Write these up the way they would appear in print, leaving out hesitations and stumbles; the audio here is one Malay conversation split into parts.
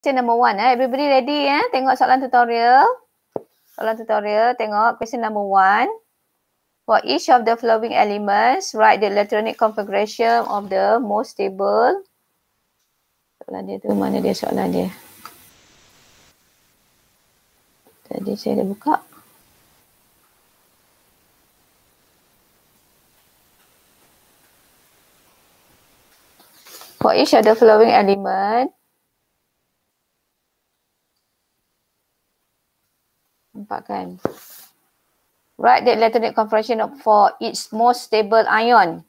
Question number 1. Everybody ready? Tengok soalan tutorial. Tengok question number 1. For each of the following elements, write the electronic configuration of the most stable. Soalan dia tu, mana dia soalan dia? Tadi saya dah buka. For each of the following element, nampak kan? Write the electronic configuration for its most stable ion.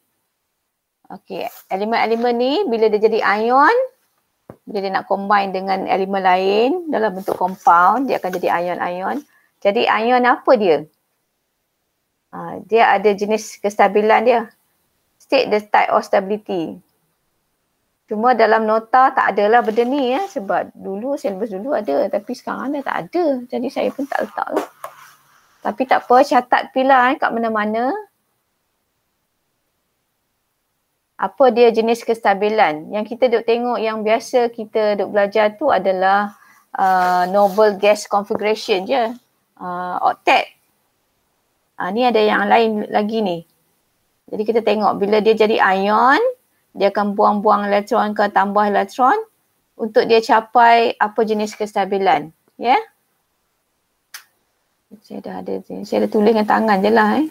Okay, elemen-elemen ni bila dia jadi ion, bila dia nak combine dengan elemen lain dalam bentuk compound, dia akan jadi ion-ion. Jadi ion apa dia? Dia ada jenis kestabilan dia. State the type of stability. Cuma dalam nota tak adalah benda ni sebab dulu, syllabus dulu ada tapi sekarang dah tak ada. Jadi saya pun tak letak lah. Tapi tak apa, catat pila kat mana-mana. Apa dia jenis kestabilan. Yang kita duk tengok yang biasa kita duk belajar tu adalah noble gas configuration je. Octet. Ni ada yang lain lagi ni. Jadi kita tengok bila dia jadi ion, dia akan buang-buang elektron ke tambah elektron untuk dia capai apa jenis kestabilan. Ya? Saya dah tulis dengan tangan je lah.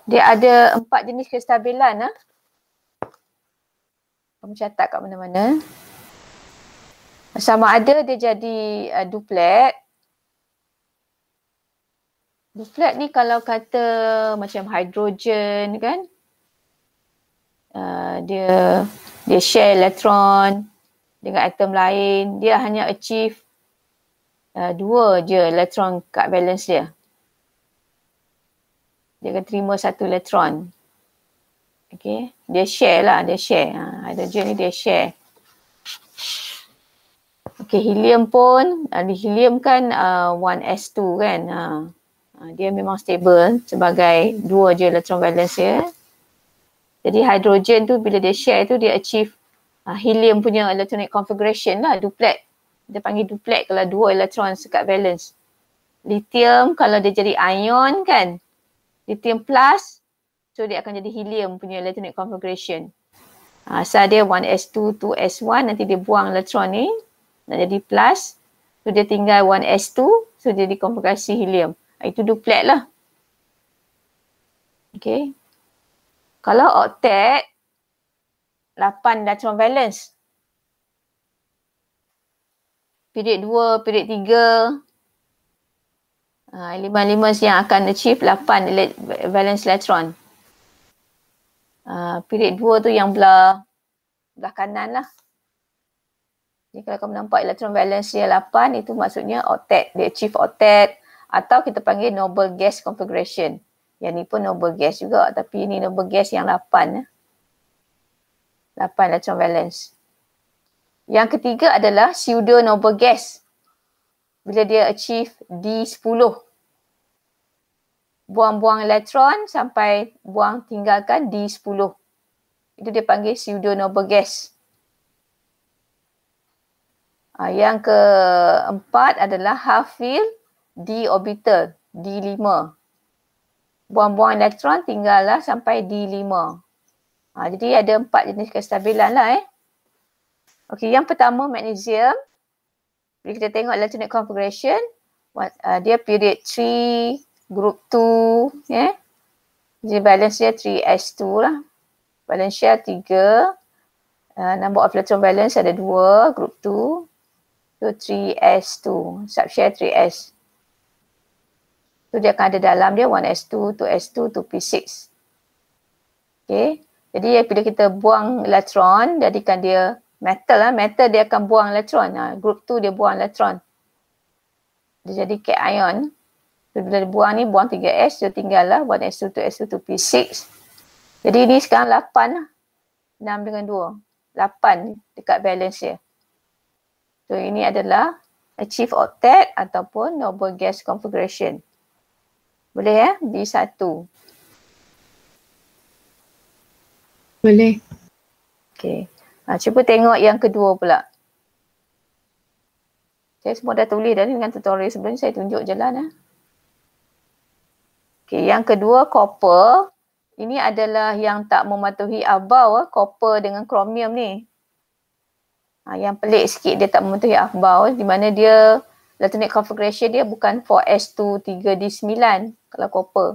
Dia ada 4 jenis kestabilan. Kamu catat kat mana-mana. Sama ada dia jadi duplet. Duplet ni kalau kata macam hidrogen kan. Dia share elektron dengan atom lain. Dia hanya achieve 2 je elektron kat valence dia. Dia akan terima 1 elektron. Okay. Dia share lah. Hidrogen ni dia share. Okay, helium pun. Helium kan 1s2 kan. Dia memang stable sebagai 2 je elektron valence dia. Jadi hidrogen tu bila dia share tu dia achieve helium punya electronic configuration lah, duplet. Dia panggil duplet kalau 2 elektron sekat valence. Lithium kalau dia jadi ion kan, lithium plus, so dia akan jadi helium punya electronic configuration. Asal dia 1s2, 2s1, nanti dia buang elektron ni, nak jadi plus, so dia tinggal 1s2, so dia dikonfigurasi helium. Itu duplet lah. Okay. Kalau octet, 8 elektron valence. Period 2, period 3. Elemen-elemen yang akan achieve 8 valence elektron. Period 2 tu yang belah kanan lah. Jadi kalau kamu nampak elektron valence dia 8, itu maksudnya octet. Dia achieve octet atau kita panggil noble gas configuration. Yang ni pun noble gas juga tapi ini noble gas yang 8. 8 elektron valence. Yang ketiga adalah pseudo noble gas. Bila dia achieve D10. Buang-buang elektron sampai tinggalkan D10. Itu dia panggil pseudo noble gas. Yang keempat adalah half fill D orbital, D5. Buang-buang elektron tinggallah sampai D5. Jadi ada 4 jenis kestabilan lah. Okey, yang pertama magnesium. Bila kita tengok electronic configuration, dia period 3, group 2. Jadi valence dia 3s2 lah. Valence share 3. Number of electron valence ada 2, group 2. So 3s2, subshare 3s. So dia akan ada dalam dia 1s2, 2s2, 2p6. Okay. Jadi bila kita buang elektron, jadikan dia metal lah. Metal dia akan buang elektron. Group 2 dia buang elektron. Dia jadi cation. So bila dia buang ni, buang 3s, dia tinggal lah 1s2, 2s2, 2p6. Jadi ni sekarang 8 lah. 6 dengan 2. 8 dekat valence dia. So ini adalah achieve octet ataupun noble gas configuration. Boleh D1. Boleh. Okay. Cuba tengok yang kedua pula. Saya semua dah tulis dah ni dengan tutorial sebelum ni, saya tunjuk jalan. Okay, yang kedua copper. Ini adalah yang tak mematuhi akhbar, copper dengan kromium ni. Yang pelik sikit dia tak mematuhi akhbar, di mana dia electronic configuration dia bukan 4s2 3d9 kalau copper.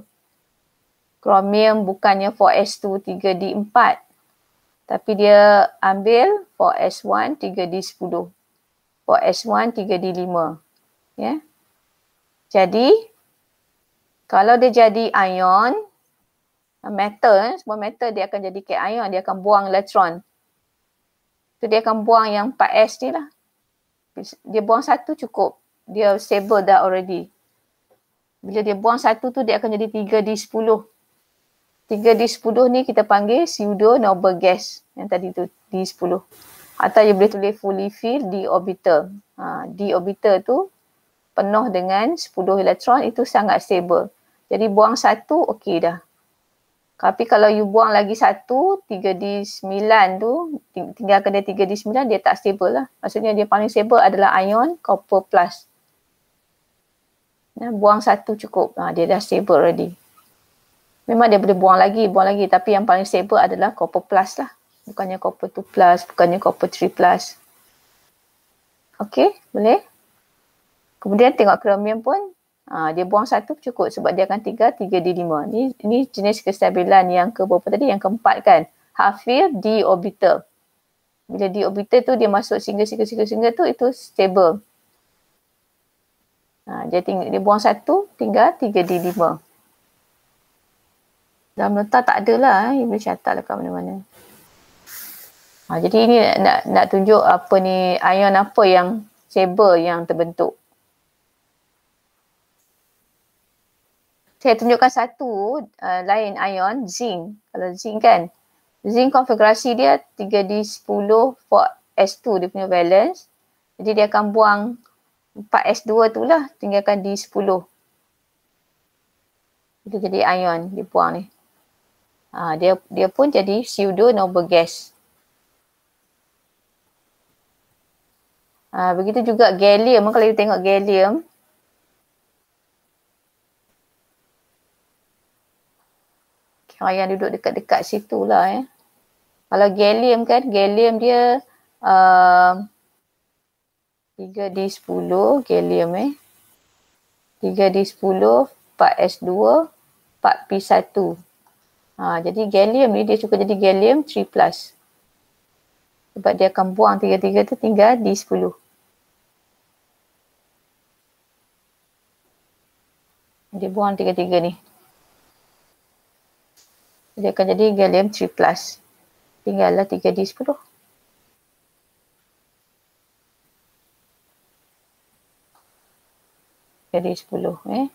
Kromium bukannya 4s2 3d4. Tapi dia ambil 4s1 3d10. 4s1 3d5. Ya. Jadi kalau dia jadi ion, metal, semua metal dia akan jadi cation, dia akan buang elektron. So dia akan buang yang 4s ni lah. Dia buang satu cukup. Dia stable dah already. Bila dia buang satu tu dia akan jadi 3d10. 3d10 ni kita panggil pseudo noble gas. Yang tadi tu d10. Atau you boleh tulis fully filled d orbital. D orbital tu penuh dengan 10 elektron, itu sangat stable. Jadi buang satu okey dah. Tapi kalau you buang lagi satu, 3d9 tu, tinggalkan dia 3d9, dia tak stable lah. Maksudnya dia paling stable adalah ion copper plus. Buang satu cukup. Dia dah stable already. Memang dia boleh buang lagi. Tapi yang paling stable adalah copper plus lah. Bukannya copper 2 plus, bukannya copper 3 plus. Okey, boleh? Kemudian tengok kromium pun. Dia buang satu cukup sebab dia akan tinggal 3d5. Ini jenis kestabilan yang berapa tadi? Yang keempat kan? Half-filled d orbital. Bila d orbital tu dia masuk single tu, itu stable. Dia buang satu, tinggal 3d5. Dalam nota tak ada lah. You boleh catat lah kat mana-mana. Jadi ini nak tunjuk apa ni, ion apa yang stable yang terbentuk. Saya tunjukkan satu lain ion, zinc. Kalau zinc kan, zinc konfigurasi dia 3d10 4s2 dia punya valence. Jadi dia akan buang 4s2 tu lah, tinggalkan d10. Dia jadi ion, dia buang ni. Dia pun jadi pseudo noble gas. Begitu juga gallium. Kalau you tengok gallium, yang duduk dekat-dekat situ lah. Kalau gallium kan, gallium dia 3d10 gallium 3d10 4s2 4p1. Jadi gallium ni dia suka jadi gallium 3+. Sebab dia akan buang 3 tu, tinggal d10. Dia buang 3 ni. Dia akan jadi gallium 3+. Tinggallah 3d10. Jadi 10.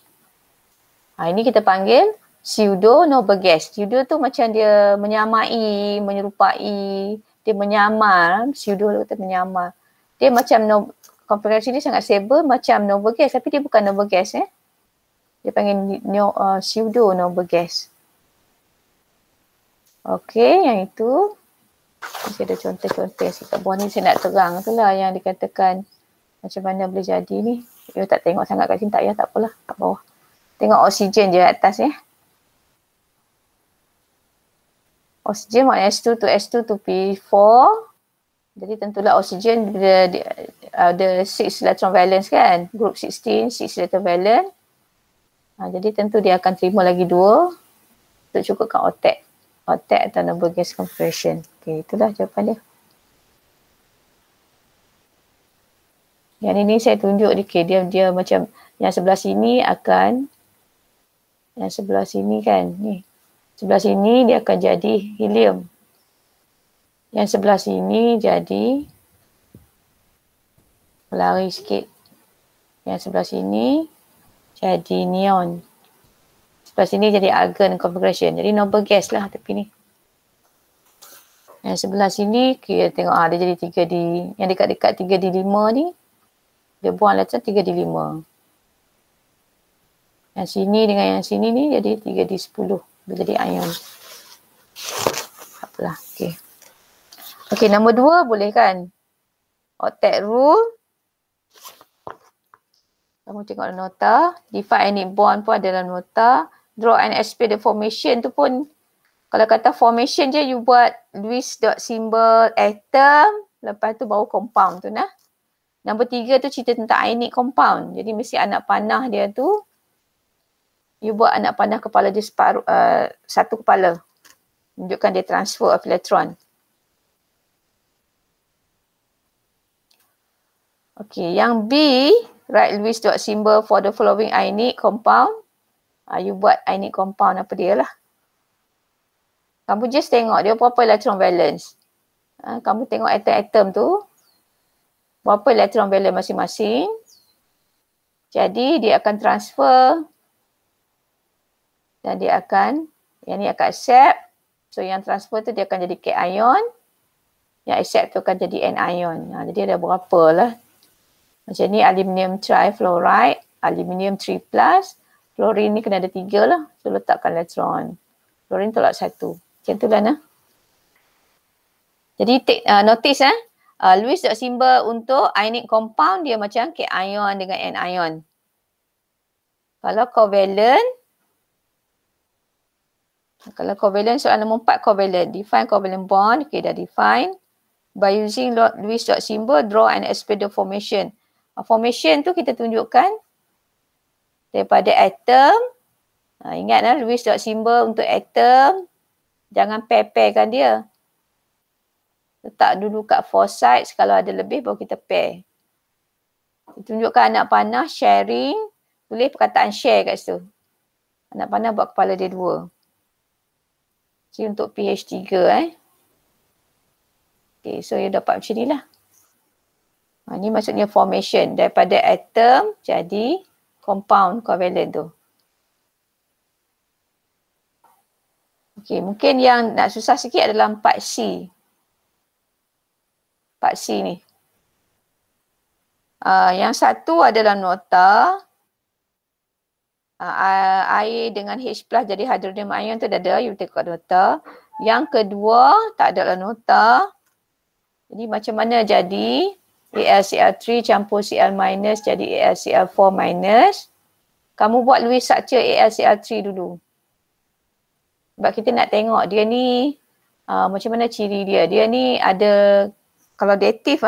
Ini kita panggil pseudo noble gas. Pseudo tu macam dia menyamai, menyerupai, dia menyamar. Pseudo tu menyamar. Dia macam konfigurasi dia sangat stable macam noble gas, tapi dia bukan noble gas. Dia panggil pseudo noble gas. Okey, yang itu. Saya ada contoh-contoh yang kat bawah ni, saya nak terang tu lah yang dikatakan macam mana boleh jadi ni. You tak tengok sangat kat sini, tak payah, tak apalah, kat bawah. Tengok oksigen je atas Oksigen maknanya S2 to S2 to P4. Jadi tentulah oksigen ada 6 electron valence kan. Group 16, 6 electron valence. Jadi tentu dia akan terima lagi 2 untuk cukupkan octet. Octet atau noble gas configuration. Okey, itulah jawapan dia. Yang ini saya tunjuk dia macam yang sebelah sini akan, yang sebelah sini kan, ni. Sebelah sini dia akan jadi helium. Yang sebelah sini jadi, lari sikit. Yang sebelah sini jadi neon. Sebelah sini jadi argon configuration. Jadi noble gas lah tepi ni. Yang sebelah sini kita tengok dia jadi 3D. Yang dekat-dekat 3D5 ni dia buang elektron 3D5. Yang sini dengan yang sini ni jadi 3D10. Dia jadi ion. Apalah. Okey. Okey, nombor 2 boleh kan? Octet rule. Kamu tengok nota. Define any bond pun adalah nota. Draw and explain the formation tu pun, kalau kata formation je, you buat Lewis dot symbol atom, lepas tu baru compound tu nah. Nombor 3 tu cerita tentang ionic compound. Jadi mesti anak panah dia tu, you buat anak panah kepala dia separuh, satu kepala. Tunjukkan dia transfer of electron. Okey, yang B, write Lewis dot symbol for the following ionic compound. You buat ionic compound apa dia lah. Kamu just tengok dia berapa electron valence. Kamu tengok atom-atom tu, berapa electron valence masing-masing. Jadi dia akan transfer dan dia akan, yang ni akan accept. So yang transfer tu dia akan jadi cation. Yang accept tu akan jadi anion. Jadi ada berapa lah. Macam ni aluminium trifluoride, aluminium 3+, fluorine ni kena ada 3 lah. So letakkan elektron. Fluorine tolak 1. Macam tu lah nah. Jadi take notice Lewis dot symbol untuk ionic compound dia macam cation dengan anion. Kalau covalent soalan nombor 4 covalent. Define covalent bond. Okay, dah define. By using Lewis dot symbol, draw and explain the formation. Formation tu kita tunjukkan daripada atom. Ingatlah Lewis dot symbol untuk atom. Jangan pair-pairkan dia. Letak dulu kat 4 sides. Kalau ada lebih baru kita pair. Tunjukkan anak panah sharing. Tulis perkataan share kat situ. Anak panah buat kepala dia 2. Jadi untuk pH 3 Okay, so you dapat macam ni lah. Ni maksudnya formation. Daripada atom jadi compound covalent tu. Okay, mungkin yang nak susah sikit adalah 4C. 4C ni. Yang satu adalah nota. Air dengan H+ jadi hydronium ion tu dah ada. You tengok nota. Yang kedua tak adalah nota. Jadi macam mana jadi AlCl3 campur Cl- jadi AlCl4-. Kamu buat Lewis structure AlCl3 dulu. Sebab kita nak tengok dia ni macam mana ciri dia. Dia ni ada, kalau dative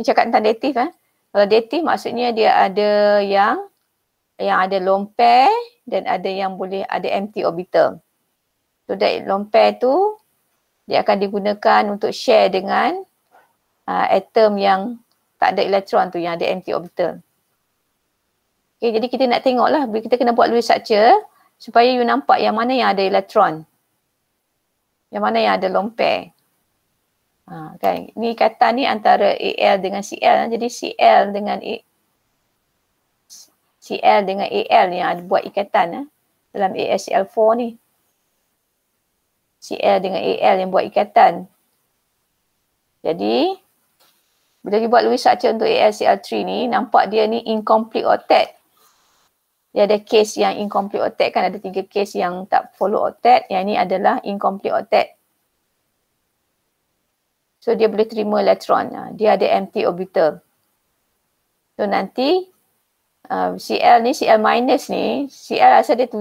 ni cakap tentang dative Kalau dative maksudnya dia ada yang ada lone pair dan ada yang boleh ada empty orbital. So that lone pair tu dia akan digunakan untuk share dengan atom yang tak ada elektron tu, yang ada empty orbital. Okay, jadi kita nak tengok lah, kita kena buat Lewis structure supaya you nampak yang mana yang ada elektron. Yang mana yang ada lone pair. Kan? Ni ikatan ni antara Al dengan Cl. Jadi Cl dengan Al ni yang ada buat ikatan dalam AlCl4 ni. Cl dengan Al yang buat ikatan. Jadi bila dia buat Lewis structure untuk AlCl3 ni, nampak dia ni incomplete octet. Dia ada case yang incomplete octet kan, ada 3 case yang tak follow octet. Yang ni adalah incomplete octet. So dia boleh terima elektron. Dia ada empty orbital. So nanti Cl ni, Cl- ni, Cl asal dia 7.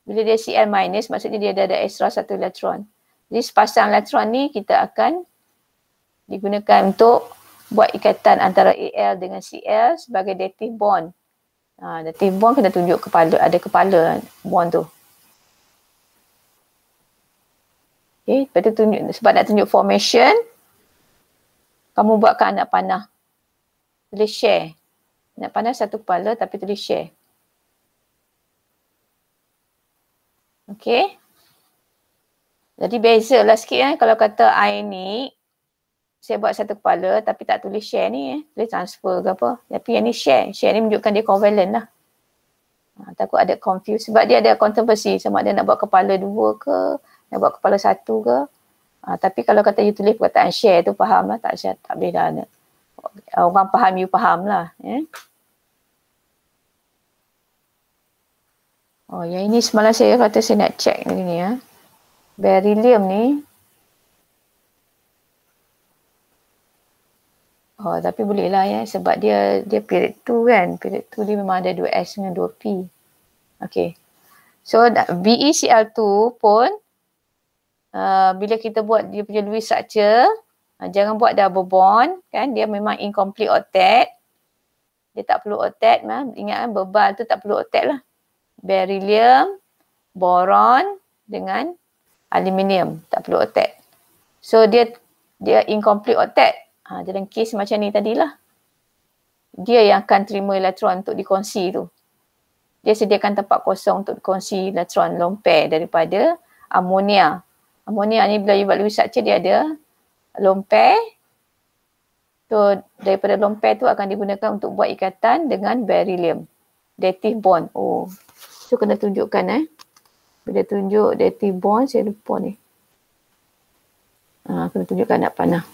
Bila dia Cl-, maksudnya dia ada extra 1 elektron. Jadi sepasang elektron ni kita akan digunakan untuk buat ikatan antara Al dengan Cl sebagai dative bond. Dative bond kena tunjuk kepala, ada kepala bond tu. Okay, lepas tu tunjuk, sebab nak tunjuk formation, kamu buatkan anak panah. Tulis share. Anak panah satu kepala tapi tulis share. Okay. Jadi bezalah sikit kalau kata ionic, saya buat satu kepala tapi tak tulis share ni tulis transfer ke apa. Tapi yang ni share. Share ni menunjukkan dia covalent lah. Takut ada confuse sebab dia ada kontroversi sama ada nak buat kepala 2 ke, nak buat kepala 1 ke. Tapi kalau kata you tulis perkataan share tu faham lah, tak boleh dah. Orang faham, you faham lah. Oh, yang ini semalam saya kata saya nak check ni beryllium ni. Oh, tapi boleh lah ya sebab dia period 2 kan. Period 2 dia memang ada 2S dengan 2P. Okay. So BeCl2 pun bila kita buat dia punya Lewis structure, jangan buat double bond kan. Dia memang incomplete octet. Dia tak perlu octet. Ingat kan bebal tu tak perlu octet lah. Beryllium, boron dengan aluminium. Tak perlu octet. So dia incomplete octet. Dalam kes macam ni tadilah. Dia yang akan terima elektron untuk dikongsi tu. Dia sediakan tempat kosong untuk dikongsi elektron lone pair daripada amonia. Amonia ni bila you buat Lewis structure dia ada lone pair. So daripada lone pair tu akan digunakan untuk buat ikatan dengan beryllium. Dative bond. Oh. So kena tunjukkan Bila tunjuk dative bond saya lupa ni. Kena tunjukkan nak panah.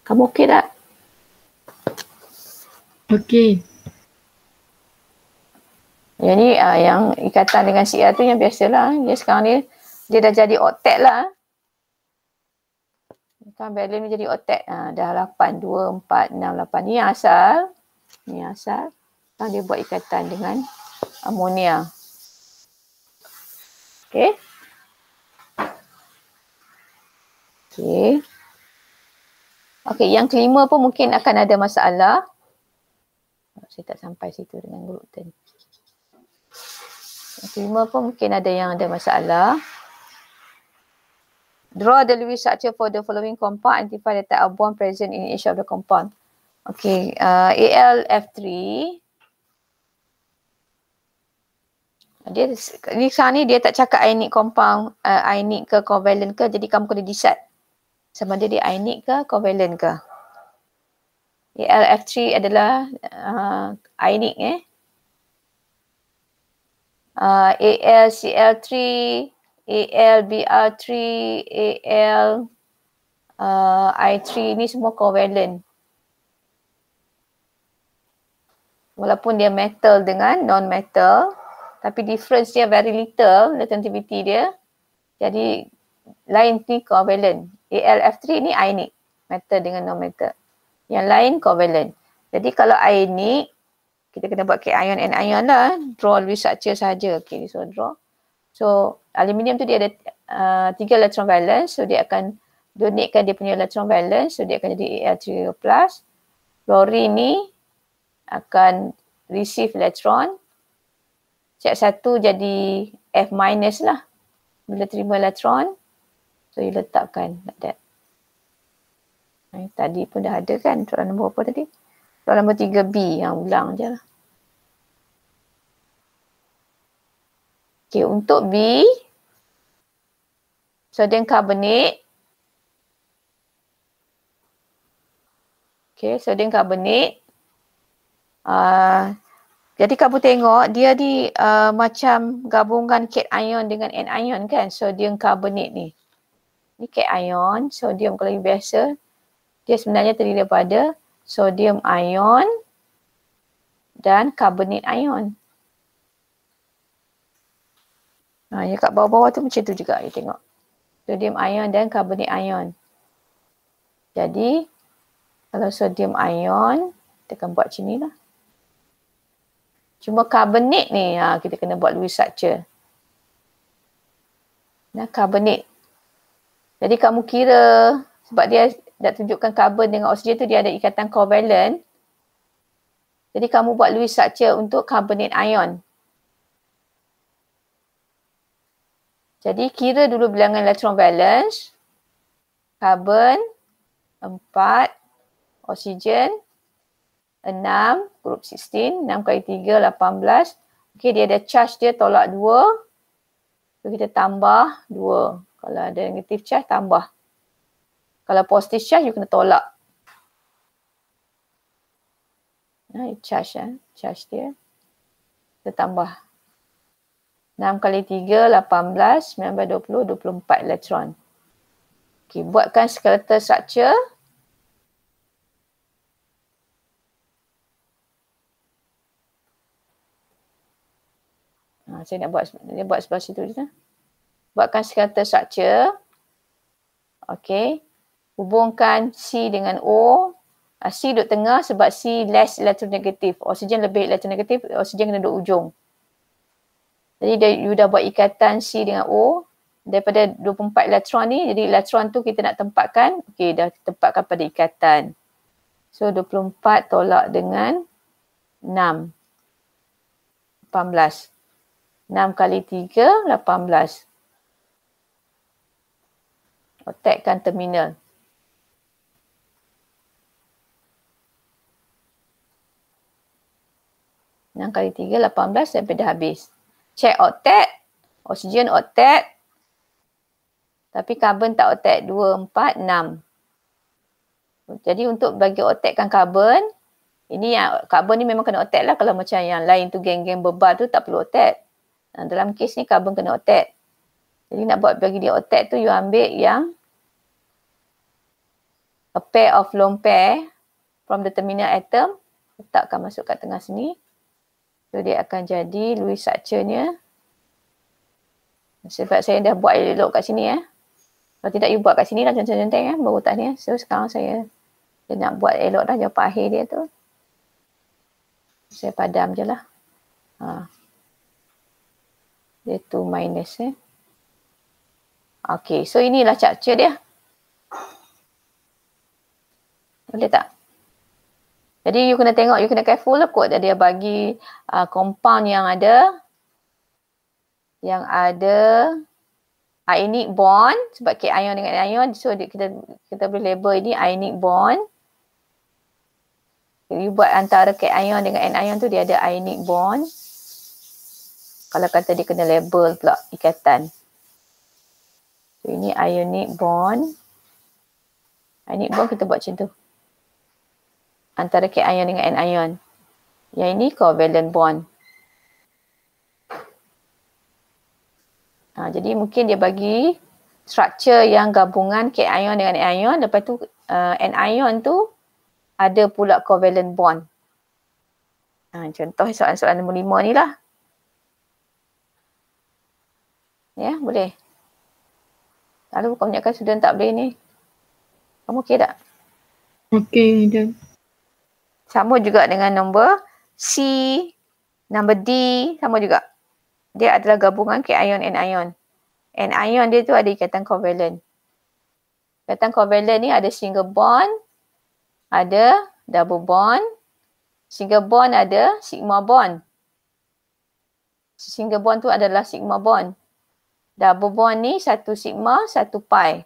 Kamu okey tak? Okey. Yang ni yang ikatan dengan Cl tu yang biasalah. Dia sekarang ni dia dah jadi octet lah. Kan beryllium ni jadi octet. Dah 8, 2, 4, 6, 8. Ni asal. Ni asal. Sekarang dia buat ikatan dengan amonia. Okey. Okey. Okey, yang kelima pun mungkin akan ada masalah. Saya tak sampai situ dengan gluten. Yang kelima pun mungkin ada yang ada masalah. Draw the Lewis structure for the following compound. Identify the type of bond present in each of the compound. Okay, AlF3. Ni sekarang ni dia tak cakap ionic compound, ionic ke covalent ke. Jadi kamu kena decide. Sama ada dia ionic ke covalent ke. AlF3 adalah ionic AlCl3, AlBr3, I3 ni semua covalent. Walaupun dia metal dengan non-metal, tapi difference dia very little, reactivity dia. Jadi lain ni covalent. AlF3 ni ionic, metal dengan non-metal. Yang lain covalent. Jadi kalau ionic, kita kena buat cation and ion lah. Draw Lewis structure saja. Okay, so draw. So aluminium tu dia ada 3 electron valence. So dia akan donatekan dia punya electron valence. So dia akan jadi Al3+. Fluorine ni akan receive electron. Set 1 jadi F- lah. Bila terima elektron. So you letakkan like that. Tadi pun dah ada kan soalan nombor apa tadi? Soalan nombor 3B yang ulang je lah. Okay, untuk B, sodium carbonate. Okay, sodium carbonate. Jadi kamu tengok dia ni macam gabungan cation dengan anion kan, sodium carbonate ni. Ni cation, sodium kalau biasa. Dia sebenarnya terdiri daripada sodium ion dan carbonate ion. Yang kat bawah-bawah tu macam tu juga kita tengok. Sodium ion dan carbonate ion. Jadi kalau sodium ion kita akan buat macam ni lah. Cuma carbonate ni kita kena buat Lewis structure. Carbonate. Jadi kamu kira sebab dia dah tunjukkan karbon dengan oksigen tu dia ada ikatan covalent. Jadi kamu buat Lewis structure untuk carbonate ion. Jadi kira dulu bilangan electron valence. Karbon 4, oksigen 6, group 16, 6 kali 3, 18. Okey, dia ada charge dia tolak 2. So kita tambah 2. Kalau ada negative charge tambah. Kalau positive charge you kena tolak. Charge dia. Kita tambah. 6 kali 3, 18, 19, 20, 24 elektron. Okay, buatkan skeletal structure. Saya nak buat sebelah situ je. Buatkan skeletal structure. Okay. hubungkan C dengan O. C duduk tengah sebab C less electronegative. Oksigen lebih electronegative, oksigen kena duduk ujung. Jadi you dah buat ikatan C dengan O. Daripada 24 elektron ni, jadi elektron tu kita nak tempatkan. Okey, dah tempatkan pada ikatan. So 24 tolak dengan 6. 18. 6 kali 3, 18. Otakkan terminal. Enam kali 3, 18 sampai dah habis. Check oktet. Oksigen oktet. Tapi karbon tak oktet. 2, 4, 6. Jadi untuk bagi oktetkan karbon, ini yang karbon ni memang kena oktet lah. Kalau macam yang lain tu geng-geng bebal tu tak perlu oktet. Dalam kes ni karbon kena oktet. Jadi nak buat bagi dia oktet tu, you ambil yang a pair of lone pair from the terminal atom. Letakkan masuk kat tengah sini. So dia akan jadi Lewis structure-nya. Sebab saya dah buat elok kat sini . Kalau tidak you buat kat sini lah centang-centang baru tak ni . So sekarang saya nak buat elok dah jawapan akhir dia tu. Saya padam je lah. Dia tu minus . Okay, so inilah structure dia. Boleh tak? Jadi you kena tengok, you kena careful lah kot dia bagi compound yang ada ionic bond sebab cation dengan anion, so kita boleh label ini ionic bond. You buat antara cation dengan anion tu dia ada ionic bond. Kalau kata dia kena label pula ikatan. So ini ionic bond. Ionic bond kita buat macam tu. Antara cation dengan anion. Yang ini covalent bond. Jadi mungkin dia bagi structure yang gabungan cation dengan anion. Lepas tu anion tu ada pula covalent bond. Contoh soalan-soalan nombor 5 ni lah. Ya, boleh. Lalu kebanyakan student tak boleh ni. Kamu okey tak? Okey, dah. Sama juga dengan nombor C, nombor D, sama juga. Dia adalah gabungan cation and anion. And anion dia tu ada ikatan covalent. Ikatan covalent ni ada single bond, ada double bond. Single bond ada sigma bond. Single bond tu adalah sigma bond. Double bond ni satu sigma, satu pi.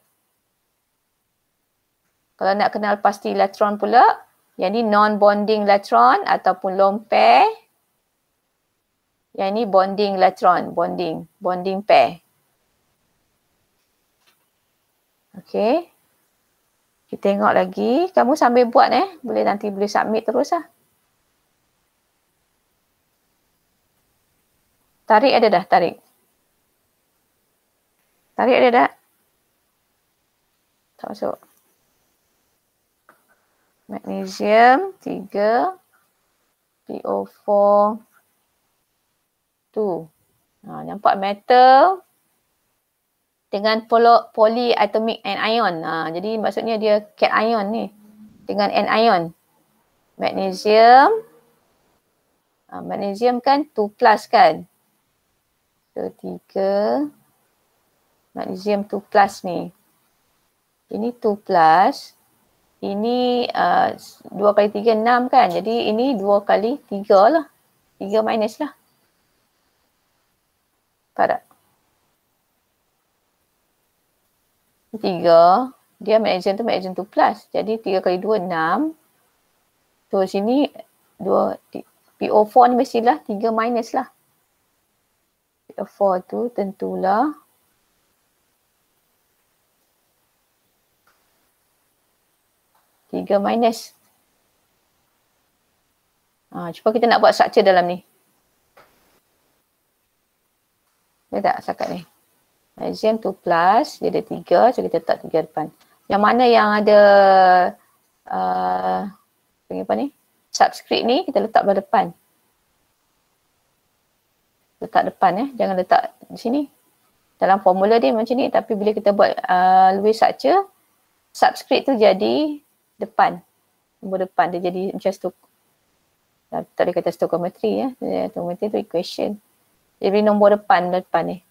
Kalau nak kenal pasti elektron pula, yang ni non-bonding elektron ataupun lone pair. Yang ni bonding elektron, bonding pair. Okey. Kita tengok lagi. Kamu sambil buat nanti boleh submit terus lah. Tarik ada dah, tarik. Tarik ada dah. Tak masuk. Magnesium 3, PO4 2. Nampak metal dengan polyatomic anion. Jadi maksudnya dia cation ni dengan anion. Magnesium. Magnesium kan 2 plus kan. So 3. Magnesium 2 plus ni. Ini 2 plus. Ini 2 kali 3, 6 kan. Jadi ini 2 kali 3 lah. 3 minus lah. Pada 3. Dia magnesium tu magnesium 2 plus. Jadi 3 kali 2, 6. So sini 2. PO4 ni mestilah 3 minus lah. PO4 tu tentulah 3 minus. Cuba kita nak buat structure dalam ni. Boleh tak setakat ni? Magnesium 2 plus, dia ada 3, so kita letak 3 depan. Yang mana yang ada apa ni? Subscript ni kita letak pada depan. Letak depan jangan letak di sini. Dalam formula dia macam ni, tapi bila kita buat Lewis structure, subscript tu jadi depan. Nombor depan dia jadi macam tak ada kata stoichiometry ya. Stoichiometry tu equation. Jadi nombor depan ni.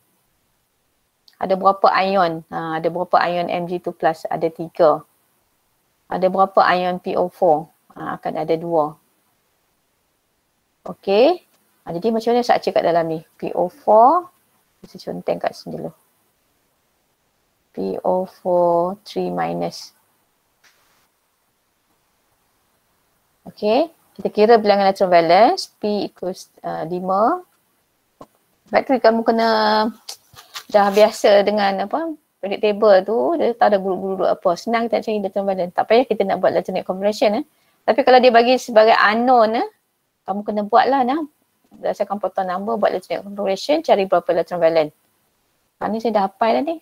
Ada berapa ion? Ada berapa ion Mg2+? Ada 3. Ada berapa ion PO4? Akan ada 2. Okey. Jadi macam mana structure kat dalam ni? PO4. Kita conteng kat sini dulu. PO4 3-. Okey. Kita kira bilangan electron valence. P equals 5. Sebab tu kamu kena dah biasa dengan periodic table tu, dia tahu ada group-group apa. Senang kita cari electron valence. Tak payah kita nak buat electronic configuration. Tapi kalau dia bagi sebagai unknown, kamu kena buat lah berdasarkan proton number, buat electronic configuration, cari berapa electron valence. Ni saya dah hafal dah ni.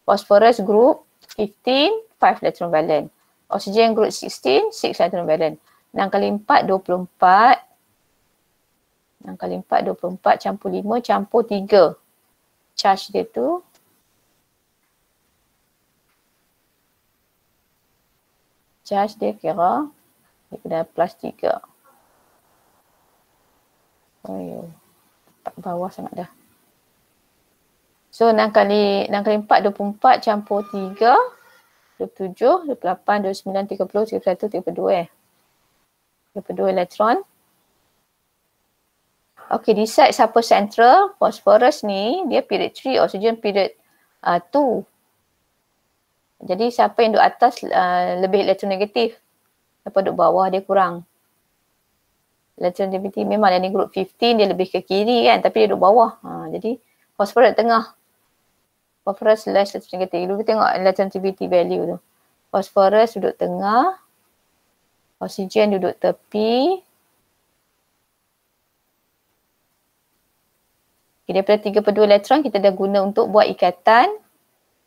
Phosphorus group 15, 5 electron valence. Oxygen group 16, 6 electron valence. 6 kali 4, 24. 6 kali 4, 24 campur 5 campur 3. Charge dia tu. Charge dia kira dia kena plus 3. Tak bawah sangat dah. So 6 kali 4, 24 campur 3. 27, 28, 29, 30, 31, 32 32 elektron. Okay, decide siapa central. Phosphorus ni, dia period 3, oxygen period 2. Jadi siapa yang duduk atas lebih elektronegatif. Siapa duduk bawah dia kurang. Electronegativity memang dia ni group 15, dia lebih ke kiri kan. Tapi dia duduk bawah. Jadi phosphorus tengah. Phosphorus less electronegative. Dulu kita tengok electronegativity value tu. Phosphorus duduk tengah. Oksigen duduk tepi. Okay, daripada 32 elektron kita dah guna untuk buat ikatan.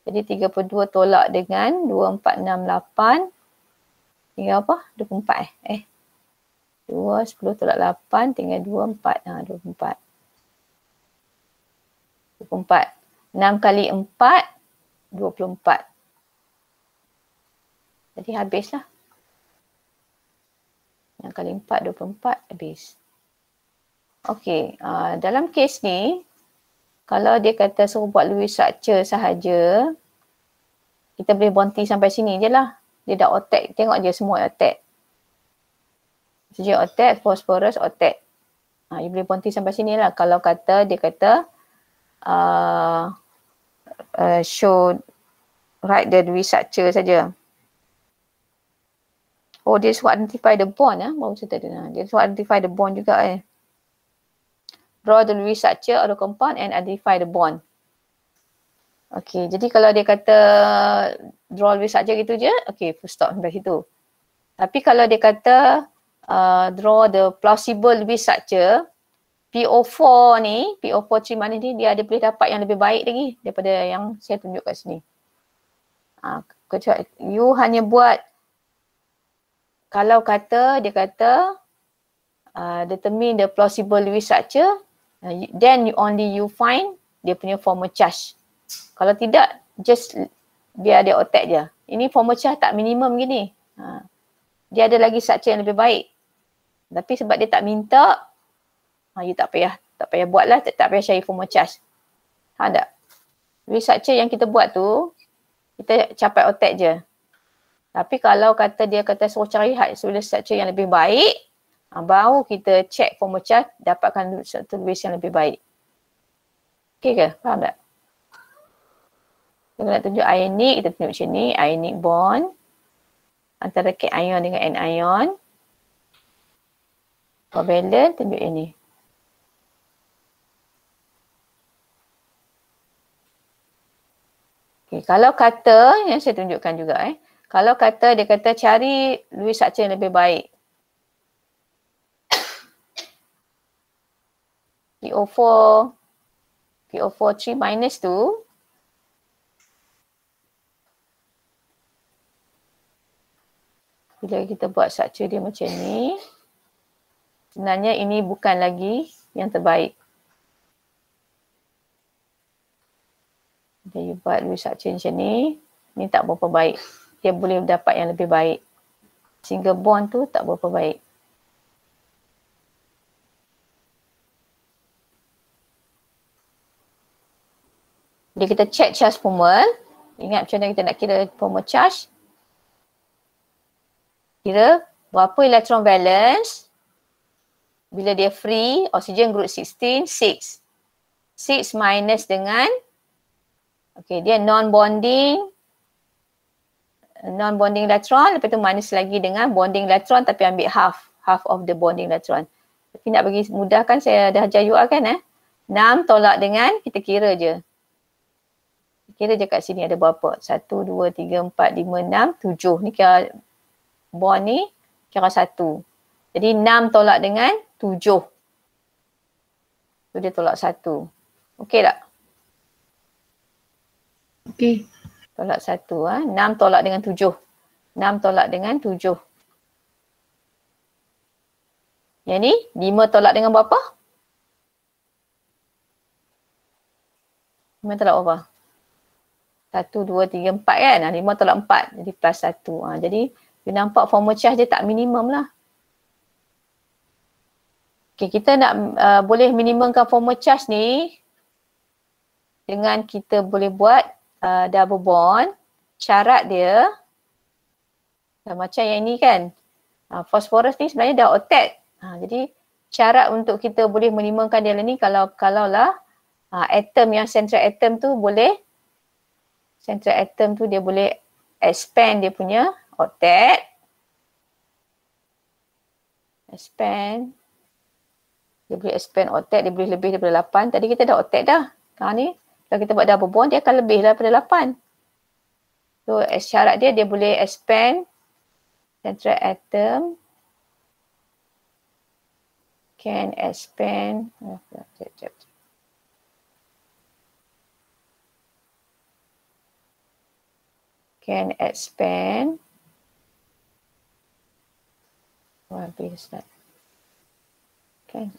Jadi 32 tolak dengan 2468. Tinggal apa? 24 2, 10 tolak 8 tinggal 24. 24. 24. 6 kali 4, 24. Jadi habislah. 6 kali 4, 24 habis. Okey, dalam kes ni, kalau dia kata suruh buat Lewis structure sahaja, kita boleh berhenti sampai sini je lah. Dia dah otak, tengok je semua otak. Oksigen otak, phosphorus otak. You boleh berhenti sampai sini lah. Kalau dia kata show write the Lewis structure saja. Oh, dia suruh identify the bond baru saya tadi. Dia suruh identify the bond juga Draw the Lewis structure of the compound and identify the bond. Okay, jadi kalau dia kata draw Lewis structure gitu je, okay, full stop sampai situ. Tapi kalau dia kata draw the plausible Lewis structure, PO4 ni, PO4 3 ni dia ada boleh dapat yang lebih baik lagi daripada yang saya tunjuk kat sini. You hanya buat, kalau dia kata determine the plausible Lewis structure, then you find dia punya formal charge. Kalau tidak, just biar dia otak je. Ini formal charge tak minimum gini. Dia ada lagi structure yang lebih baik. Tapi sebab dia tak minta, you tak payah buat lah, tak payah cari formal charge. Faham tak? Lewis structure yang kita buat tu, kita capai otak je. Tapi kalau dia kata suruh cari Lewis structure yang lebih baik, baru kita check formal charge, dapatkan satu Lewis yang lebih baik. Okey ke? Faham tak? Kita nak tunjuk ionic, kita tunjuk macam ni, ionic bond antara cation dengan anion. Covalent, tunjuk ini. Okay, kalau kata, yang saya tunjukkan juga kalau dia kata cari Lewis structure yang lebih baik. PO4 3- tu bila kita buat structure dia macam ni, sebenarnya ini bukan lagi yang terbaik. Bila you buat Lewis structure macam ni tak berapa baik. dia boleh dapat yang lebih baik. Single bond tu tak berapa baik. Jadi kita check charge formal. Ingat macam mana kita nak kira formal charge. Kira berapa electron valence. Bila dia free, oxygen group 16, 6. 6 minus dengan, okay, dia non-bonding electron, lepas tu minus lagi dengan bonding electron tapi ambil half of the bonding electron. Tapi nak bagi mudahkan, saya dah ajar you all kan 6 tolak dengan, kita kira je. Kira je kat sini ada berapa? 1, 2, 3, 4, 5, 6, 7. Ni kira bond ni kira 1. Jadi 6 tolak dengan 7. So dia tolak 1. Okey tak? Okey. Tolak 1. 6 tolak dengan 7. 6 tolak dengan 7. Yang ni 5 tolak dengan berapa? 5 tolak berapa? 1, 2, 3, 4 kan? 5 tolak 4. Jadi plus 1. Jadi you nampak formal charge dia tak minimum lah. Okay, kita nak boleh minimumkan formal charge ni dengan kita boleh buat double bond. Syarat dia macam yang ni kan. Phosphorus ni sebenarnya dah octet. Jadi syarat untuk kita boleh minimumkan dia ni kalaulah atom yang central atom tu boleh, central atom tu dia boleh expand dia punya octet. Expand. Dia boleh expand octet, dia boleh lebih daripada 8. Tadi kita dah octet dah. Sekarang ni, kalau kita buat double bond, dia akan lebih daripada 8. So, syarat dia boleh expand central atom. Can expand. Can expand. What is that? Okay.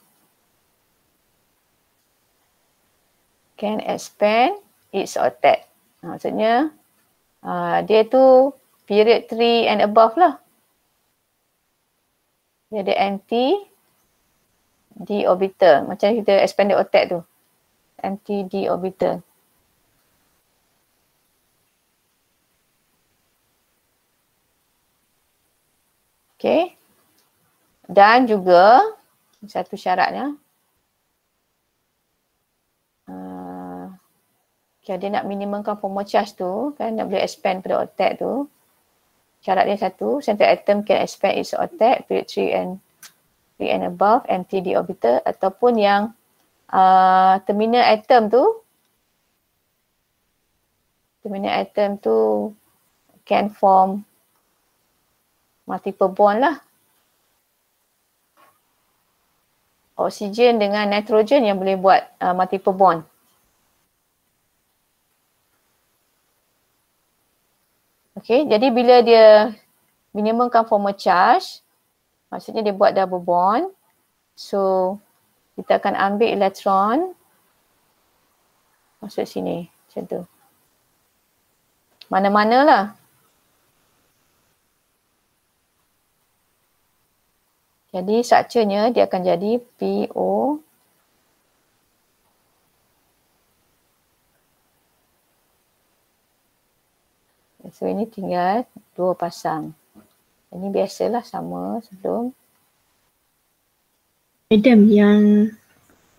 Can expand its octet. Maksudnya dia tu period 3 and above lah. Dia ada anti-d orbital. Macam kita expanded octet tu. Anti-d orbital. Okay. Dan juga satu syaratnya. Okay, dia nak minimumkan formal charge tu, kan, nak boleh expand pada octet tu. Syarat dia satu, central atom can expand its octet, period 3 and above, anti-d orbital, ataupun yang terminal atom tu can form multiple bond lah. Oksigen dengan nitrogen yang boleh buat multiple bond. Okay, jadi bila dia minimumkan formal charge, maksudnya dia buat double bond. So, kita akan ambil elektron masuk sini, macam tu. Mana-mana lah. Jadi, strukturnya dia akan jadi PO. So, ini tinggal 2 pasang. Ini biasalah sama sebelum. Madam, yang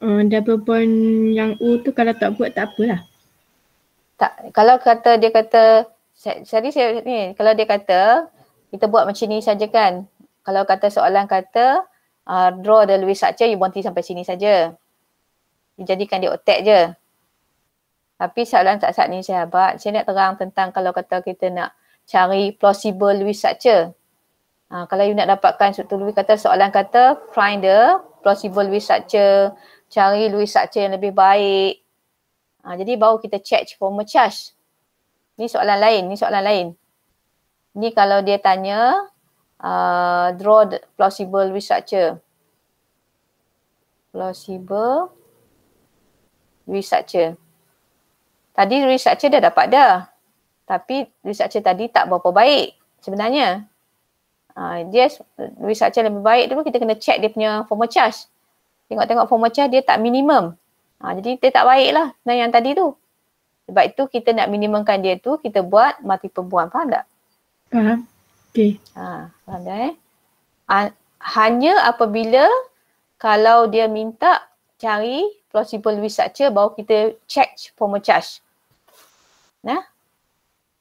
double bond yang U tu kalau tak buat tak apalah. Tak, kalau kata dia kata, kalau dia kata kita buat macam ni saja kan. Kalau kata soalan kata draw the Lewis structure, you berhenti sampai sini saja. Dijadikan dia octet je. Tapi soalan saat ni sahabat, saya nak terang tentang kalau kata kita nak cari plausible Lewis structure. Kalau you nak dapatkan struktur Lewis, kata soalan kata find the plausible Lewis structure, cari Lewis structure yang lebih baik. Jadi baru kita check formal charge. Ni soalan lain. Ni kalau dia tanya draw the plausible Lewis structure. Plausible Lewis structure. Tadi Lewis structure dah dapat dah. Tapi researcher tadi tak berapa baik sebenarnya. Dia researcher lebih baik dulu kita kena check dia punya formal charge. Tengok-tengok formal charge dia tak minimum. Jadi dia tak baik lah yang tadi tu. Sebab itu kita nak minimumkan dia tu, kita buat multiple bond. Faham tak? Faham. Okay. Faham dah hanya apabila kalau dia minta cari plausible researcher baru kita check formal charge.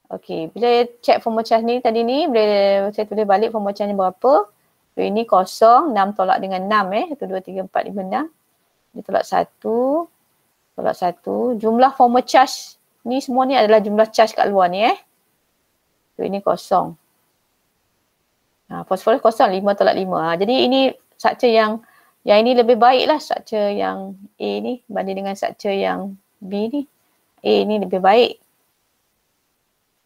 Okey, bila check formal charge ni tadi ni, boleh saya tulis balik formal charge ni berapa. So, ini kosong, 6 tolak dengan 6 1, 2, 3, 4, 5, 6. Dia tolak 1. Tolak 1. Jumlah formal charge ni semua ni adalah jumlah charge kat luar ni So, ini kosong. Fosforus kosong, 5 tolak 5. Jadi ini structure yang ini lebih baik lah structure yang A ni banding dengan structure yang B ni. A ni lebih baik.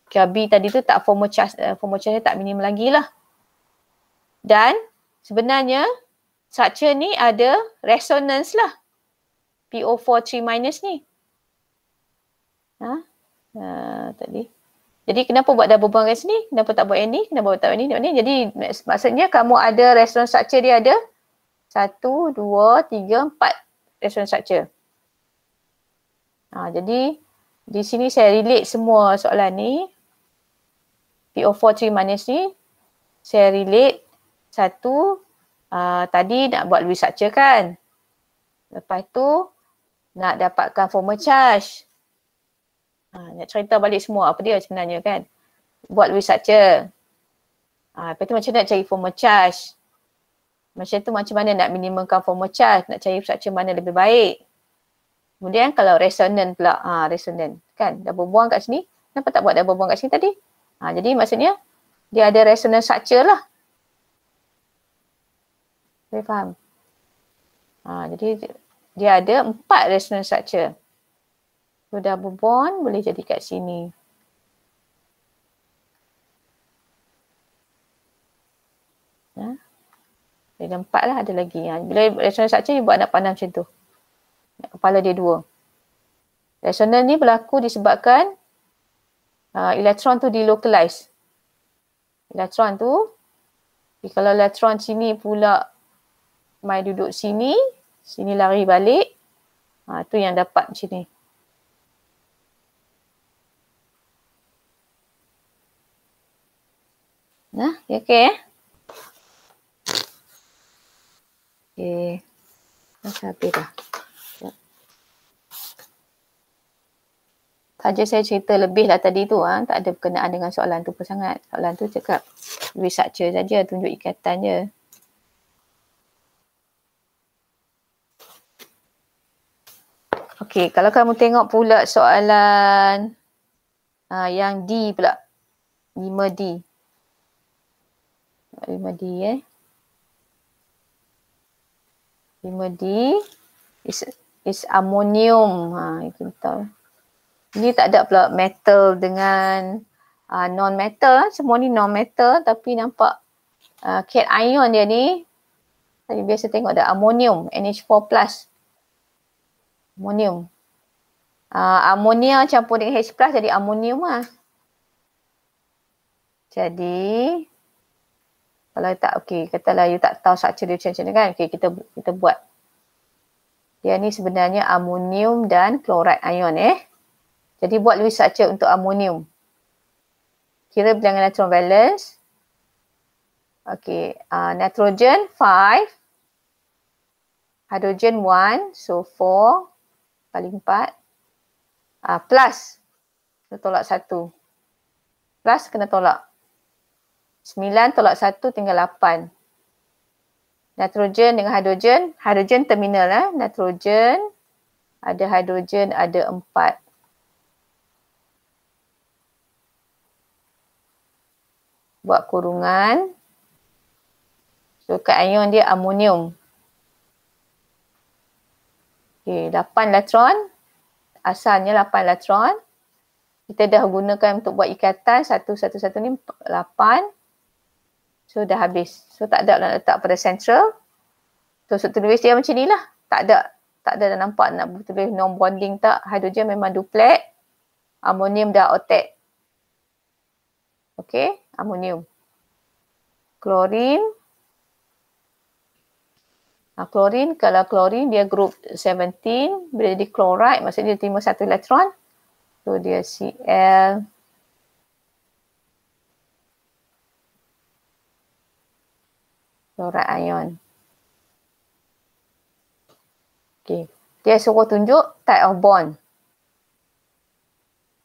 B tadi tu tak formal charge dia tak minimum lagi lah. Dan sebenarnya structure ni ada resonance lah. PO4 3- ni. Tadi. Jadi kenapa buat double bond kat sini? Kenapa tak buat yang ni? Kenapa tak buat ni? Jadi maksudnya kamu ada resonance structure dia ada 1, 2, 3, 4 resonance structure. Jadi di sini saya relate semua soalan ni. PO4 3- ni saya relate satu tadi nak buat restructure kan. Lepas tu nak dapatkan formal charge. Nak cerita balik semua apa dia sebenarnya kan. Buat restructure. Lepas tu macam nak cari formal charge. Macam tu macam mana nak minimumkan formal charge. Nak cari structure mana lebih baik. Kemudian kalau resonant pula. Resonant kan. Double bond kat sini. Kenapa tak buat double bond kat sini tadi? Jadi maksudnya dia ada resonance structure lah. Saya faham. Jadi dia ada 4 resonance structure. So double bond boleh jadi kat sini. Ada 4 lah, ada lagi. Bila resonance structure dia buat nak pandang macam tu. Kepala dia 2. Resonance ni berlaku disebabkan elektron tu dilocalize. Elektron tu, kalau elektron sini pula mai duduk sini, sini lari balik, tu yang dapat macam ni. Okay. Okay. Dah habis dah. Saja saya cerita lebih lah tadi tu. Tak ada berkenaan dengan soalan tu pun sangat. Soalan tu cakap restructure saja, tunjuk ikatan je. Okey, kalau kamu tengok pula soalan yang D pula. 5D. 5D 5D is ammonium. Itu tahu. Ini tak ada pula metal dengan non-metal. Semua ni non-metal tapi nampak cation ion dia ni. Tadi biasa tengok ada ammonium, NH4+. Ammonium. Ammonia campur dengan H+ jadi ammonium lah. Jadi kalau tak katalah you tak tahu structure dia macam mana kan. Kita buat. Dia ni sebenarnya ammonium dan chloride ion Jadi buat restructure untuk ammonium. Kira bilangan neutron valence. Nitrogen 5. Hydrogen 1. So 4 kali 4. Plus. Kena tolak 1. Plus kena tolak. 9 tolak 1 tinggal 8. Nitrogen dengan hidrogen. Hidrogen terminal Nitrogen. Ada hidrogen, ada 4. Buat kurungan. So, kat ion dia ammonium. 8 elektron. Asalnya 8 elektron. Kita dah gunakan untuk buat ikatan. 1, 1, 1 ni 8. So, dah habis. So, tak ada nak letak pada central. So, tulis dia macam ni lah. Tak ada dah nampak nak tulis non-bonding tak. Hidrogen memang duplet. Ammonium dah octet. Okey, amonium. Klorin. Klorin, kalau klorin dia group 17, bila jadi chloride maksudnya dia terima satu elektron. So dia Cl chloride ion. Okey. Dia suruh tunjuk type of bond.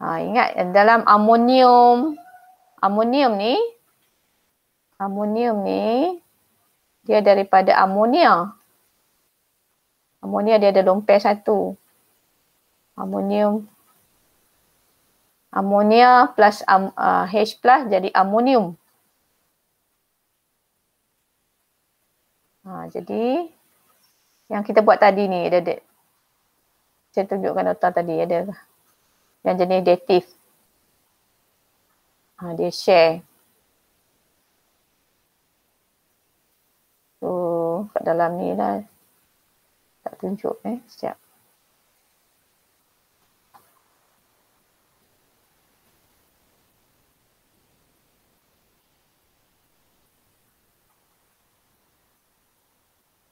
Ingat dalam amonium ni dia daripada amonia. Amonia dia ada lomper satu. Amonia plus H plus jadi amonium. Jadi yang kita buat tadi ni ada saya tunjukkan nota tadi ada yang jenis dative. Dia share. So kat dalam ni lah tak tunjuk sekejap.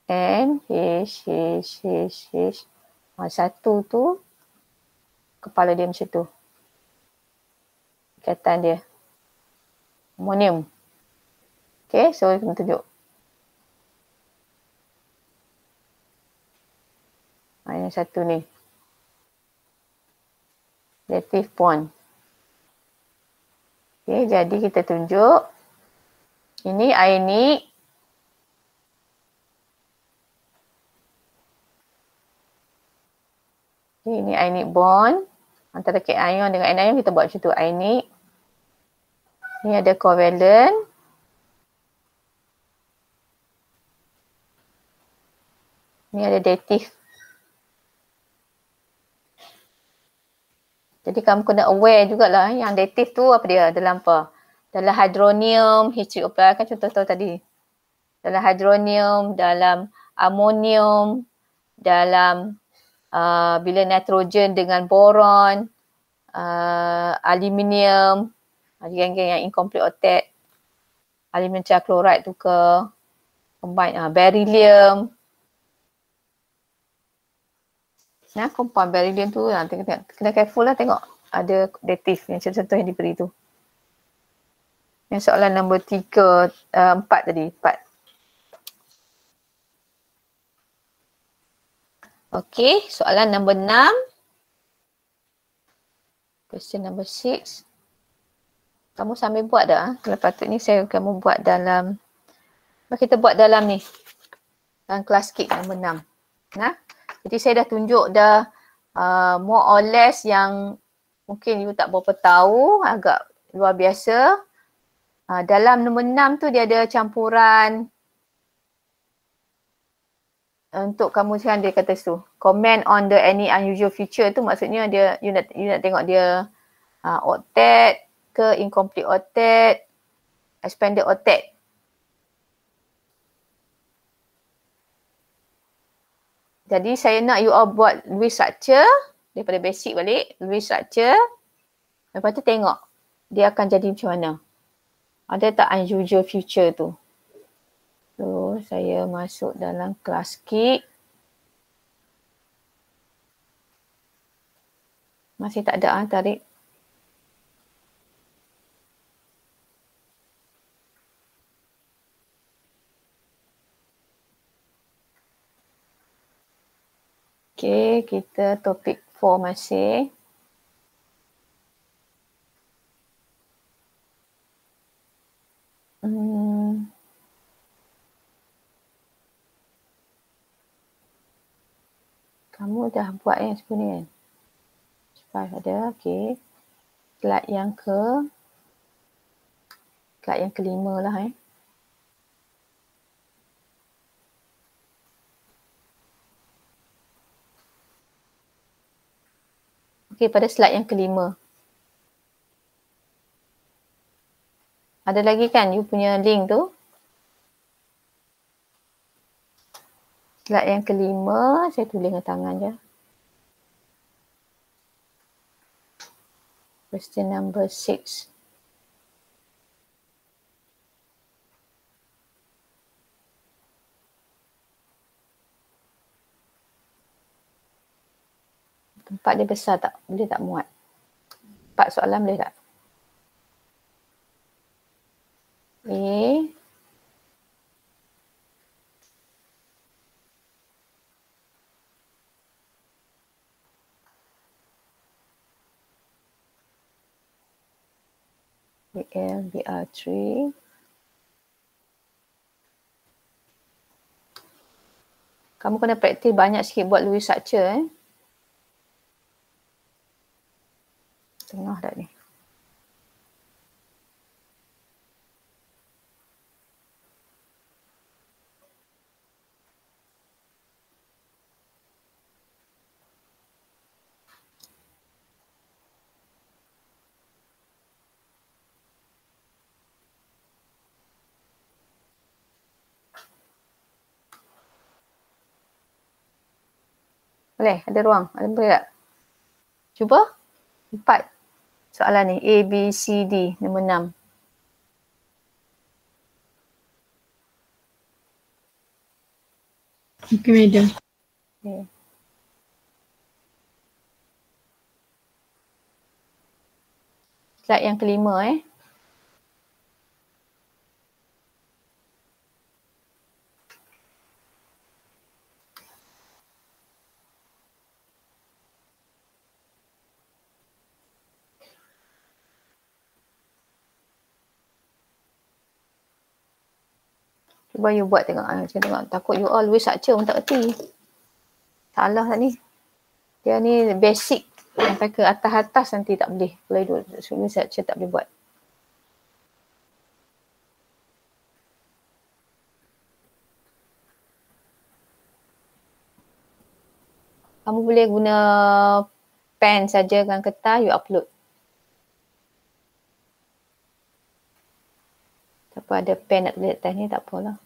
N, H. Satu tu kepala dia macam tu. Ikatan dia. Amonium. Okay, so kita tunjuk. Yang satu ni. Dative bond. Okay, jadi kita tunjuk. Ini ionic. Okay, ini ionic bond. Antara cation dengan anion kita buat macam tu. Ionic. Ni ada covalent. Ni ada dative. Jadi kamu kena aware jugalah yang dative tu apa dia dalam apa. Dalam hydronium, H3O+, kan contoh tadi. Dalam hydronium, dalam amonium, dalam bila nitrogen dengan boron, aluminium, geng-geng yang incomplete octet, aluminium trichloride tu ke, combine beryllium. Nah, compound beryllium tu kena careful lah tengok ada dative yang contoh yang diberi tu. Yang soalan nombor 4 tadi, 4. Okey, soalan nombor 6. Question number 6. Kamu sambil buat dah. Kalau patutnya kamu buat dalam, kita buat dalam ni. Dalam kelas kit nombor 6. Nah, jadi saya dah tunjuk dah more or less yang mungkin you tak berapa tahu, agak luar biasa. Dalam nombor 6 tu dia ada campuran untuk kamu sekarang dia kata tu comment on the any unusual feature tu maksudnya dia you nak tengok dia octet ke incomplete octet, expanded octet. Jadi saya nak you all buat Lewis structure daripada basic balik, Lewis structure. Lepas tu tengok dia akan jadi macam mana. Ada tak unusual feature tu? So, saya masuk dalam kelas kit. Masih tak ada tarik. Okay, kita topik 4 masih. Kamu dah buat yang sebelum ni kan? Ada, okay. Slide yang kelima lah Okay, pada slide yang kelima. Ada lagi kan you punya link tu? Slide yang kelima, saya tulis dengan tangan je. Question number 6. 4 dia besar tak? Boleh tak muat? 4 soalan boleh tak? A. BL, BR3. Kamu kena praktis banyak sikit buat Lewis structure. Tengah dah ni. Boleh? Ada ruang? Ada boleh tak? Cuba. 4 soalan ni. A, B, C, D. Nombor 6. Okay, madam. Okay. Slide yang kelima Cuba you buat tengok. Macam tengok. Takut you all Lewis structure pun tak erti. Salah tak ni. Dia ni basic. Sampai ke atas-atas nanti tak boleh. Kalau Lewis structure tak boleh buat. Kamu boleh guna pen saja dengan kertas, you upload. Siapa ada pen nak tulis atas ni, tak apalah.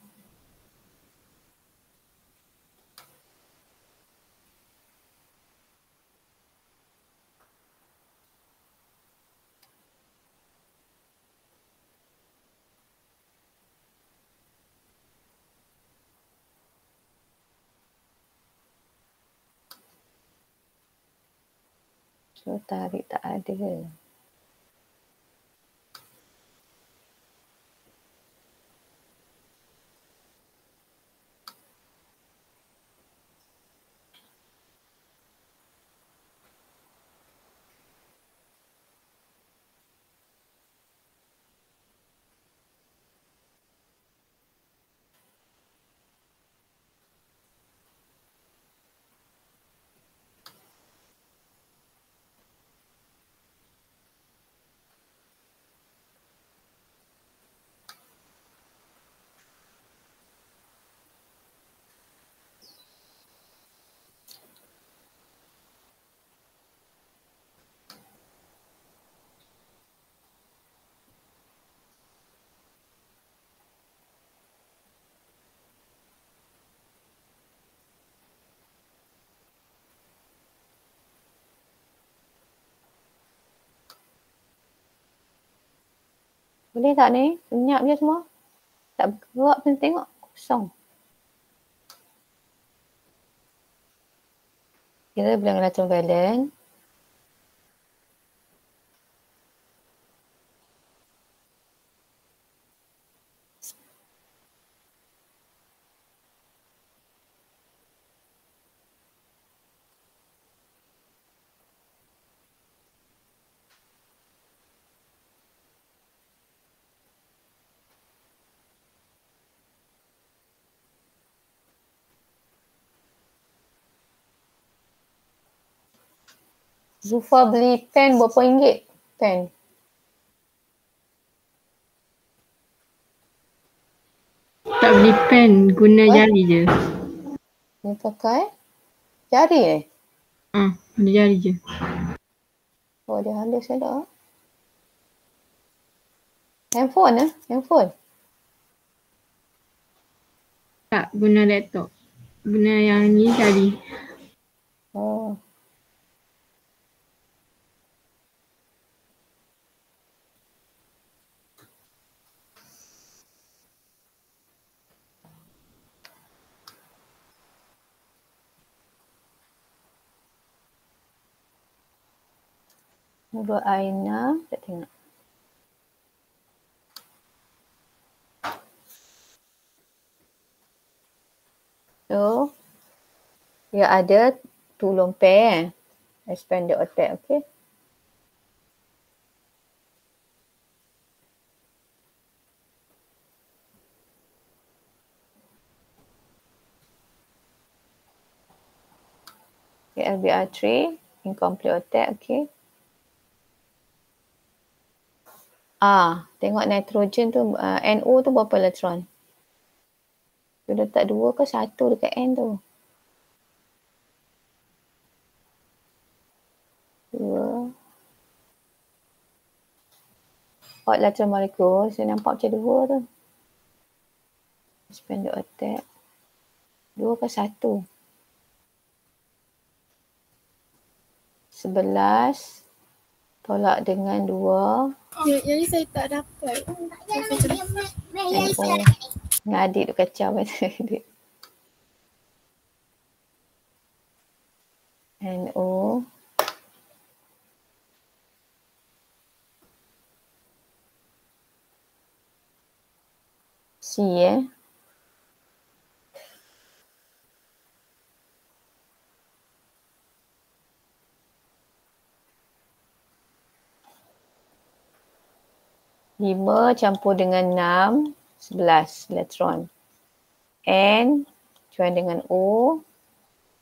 So, tarik tak ada. Boleh tak ni? Senyap je semua. Tak bergerak pun tengok. Kosong. Kita boleh ngatur balance. Zulfa beli pen berapa ringgit? Pen. Tak beli pen, guna jari je. Ni pakai jari Guna jari je. Oh, dia halus ada. Handphone Handphone. Tak, guna laptop. Guna yang ni jari. Oh. Nombor I6, tak tengok. So, dia ada 2 lone pair expanded octet, okay. LBR3, incomplete octet, okay. Tengok nitrogen tu, NO tu berapa elektron? Dia letak 2 ke 1 dekat N tu? 2. Elektron molekul, saya nampak macam 2 tu. Expanded octet. 2 ke 1? 11 tolak dengan 2. Yang ni saya tak dapat. NO. Dengan adik tu kacau kan adik. NO. C 5 campur dengan 6, 11 elektron. N join dengan O,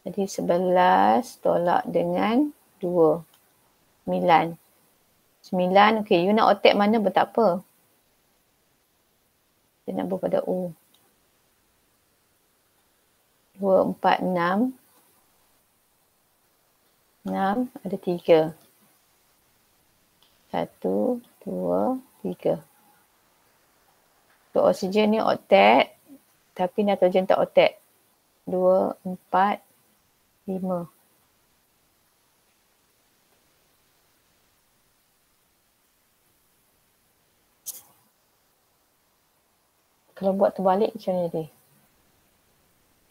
jadi 11 tolak dengan 2, 9. 9, okay, you nak octet mana pun tak apa. Dia nak pada O. 2, 4, 6. 6 ada 3. 1, 2, 3. So oksigen ni octet, tapi nitrogen tak octet. 2, 4, 5. Kalau buat terbalik macam ni dia.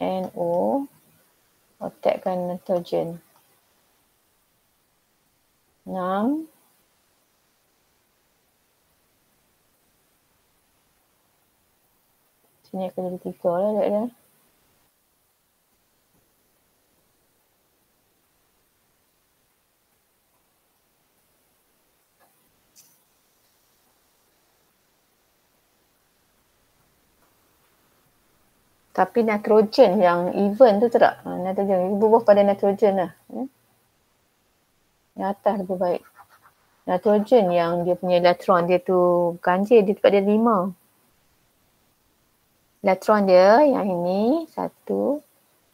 NO octetkan nitrogen. 6. Sini akan jadi 3 lah dia. Tapi nitrogen yang even tu tak? Nitrogen, berubah pada nitrogen lah. Yang atas lebih baik. Nitrogen yang dia punya elektron dia tu ganjil, dia tempat dia 5. Elektron dia yang ini 1,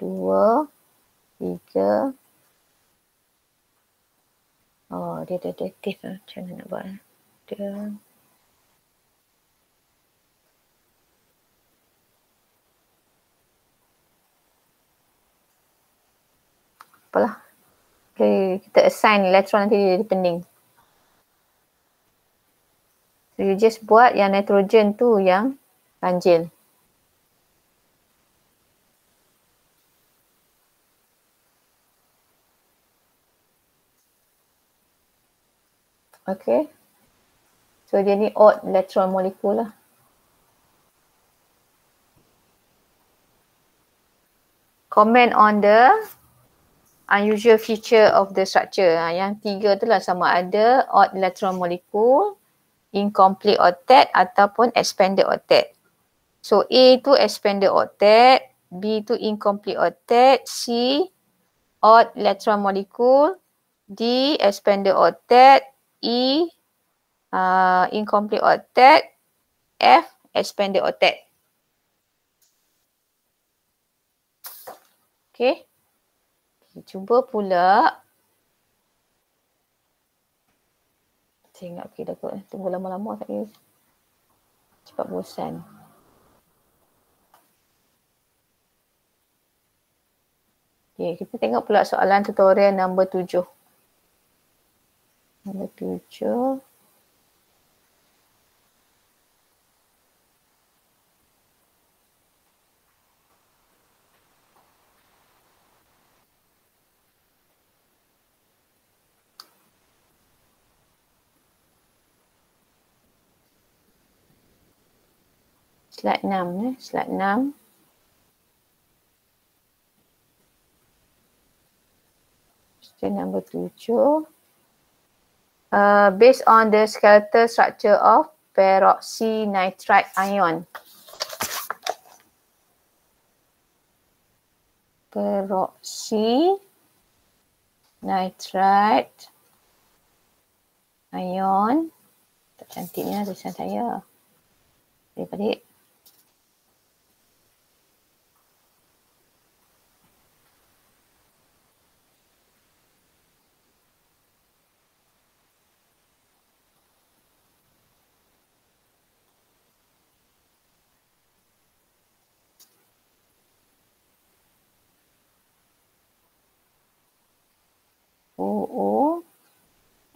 2, 3. Oh, dia ada aktif lah. Macam mana nak buat? Dia apalah. Okay, kita assign elektron nanti dia pening. So you just buat yang nitrogen tu yang ganjil. Okay. So dia ni odd electron molecule lah. Comment on the unusual feature of the structure. Yang 3 tu lah sama ada odd electron molecule, incomplete octet ataupun expanded octet. So A tu expanded octet, B tu incomplete octet, C odd electron molecule, D expanded octet, E incomplete octet, F expanded octet. Okay. Cuba pula. Saya ingat okay dah kot. Tunggu lama-lama tak boleh. Cepat bosan. Okay, kita tengok pula soalan tutorial nombor 7. Nombor 7. Slide 6 slide 6. Question number 7. Based on the skeletal structure of peroxynitride ion. Peroxynitride ion. Tak cantiknya tulisan saya. Adik-adik.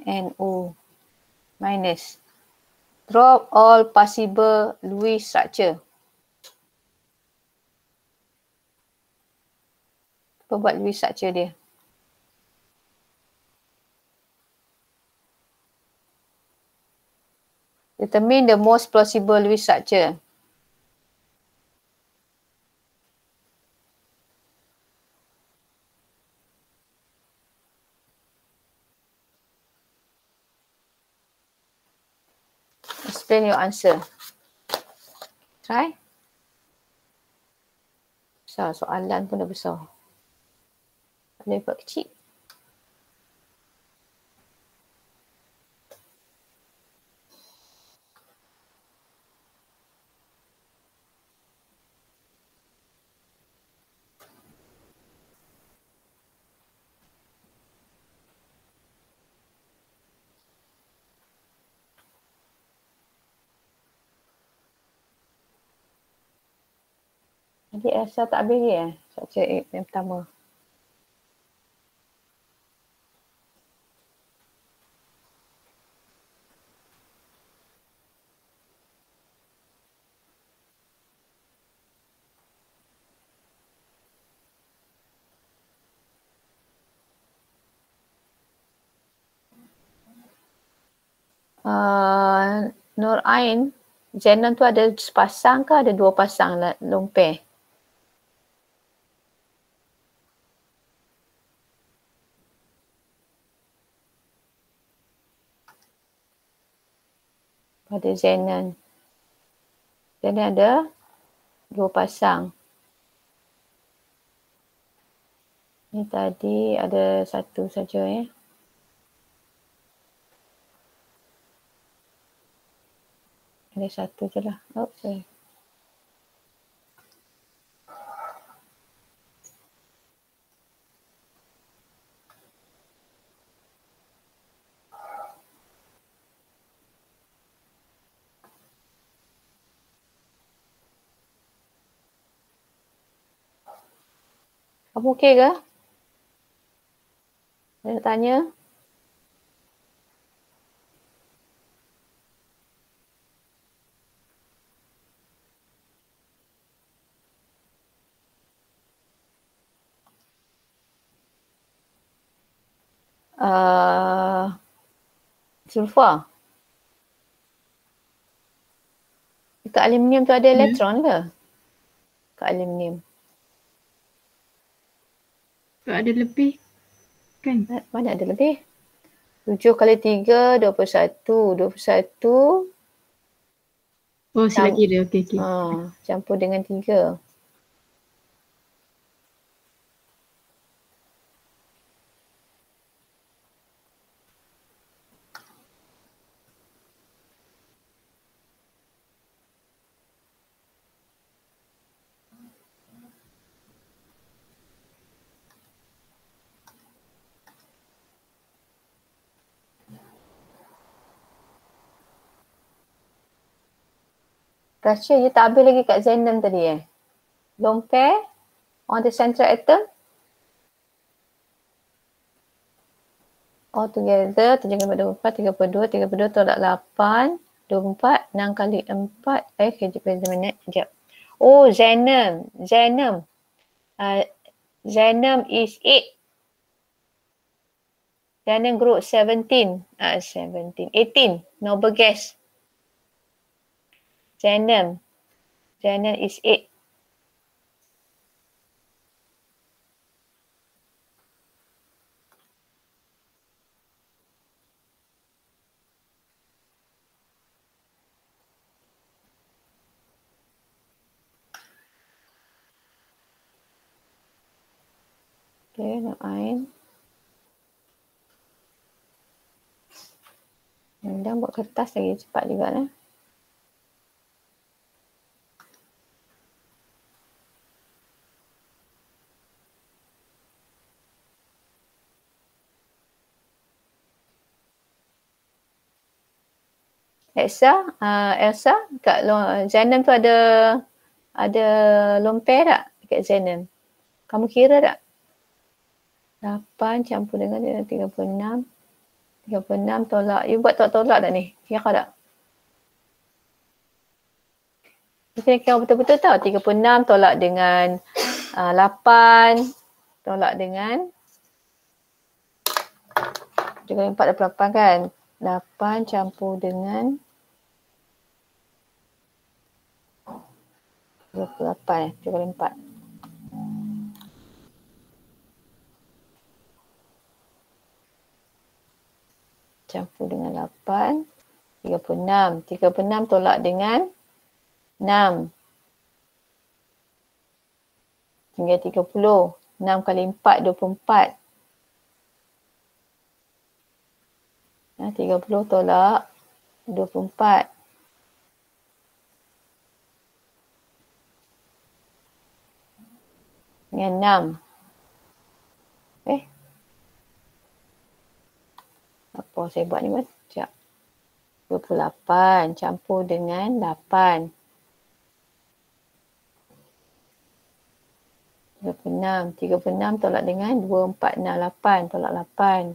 NO minus. Drop all possible Lewis structure. Apa buat Lewis structure dia? Determine the most plausible Lewis structure. Explain your answer. Try. Besar, soalan pun dah besar. Boleh buat kecil. Adik rasa tak habis dia structure yang pertama. Nur Ain, xenon tu ada sepasang ke ada dua pasang lone pair? Pada xenon. Xenon ada dua pasang. Ni tadi ada satu saja ya. Ada satu je lah. Oh, sorry. Kamu okey ke? Saya nak tanya. Sulfur. Dekat aluminium tu ada elektron ke? Dekat aluminium. Ada lebih kan? Mana ada lebih? 7 kali 3, 21. 21. Oh, sila kira. Okey. Campur dengan 3. Rasio you tak habis lagi kat xenon tadi lone pair on the central atom. All together 7 kali 24, 32, 32 tolak 8, 24, 6 kali 4. Kejap minit. Oh, xenon. Xenon is 8. Xenon group 17. 18. Noble gas. Xenon Zenon is 8. Okay, nak ain. Dan buat kertas lagi cepat juga lah. Elsa, kat Zenon tu ada lomper tak dekat Zenon? Kamu kira tak? 8 campur dengan 36. 36 tolak. You buat tolak tak ni? Kira tak? Kita kira betul-betul tau. 36 tolak dengan 8 tolak dengan 48 kan? 8 campur dengan 28, 34. Campur dengan 8, 36. 36 tolak dengan 6. Tinggal 30. 6 kali 4, 24. 30 tolak 24. Dengan 6. Apa saya buat ni mas? Sekejap. 28 campur dengan 8. 36 tolak dengan 2, 4, 6, 8. Tolak 8.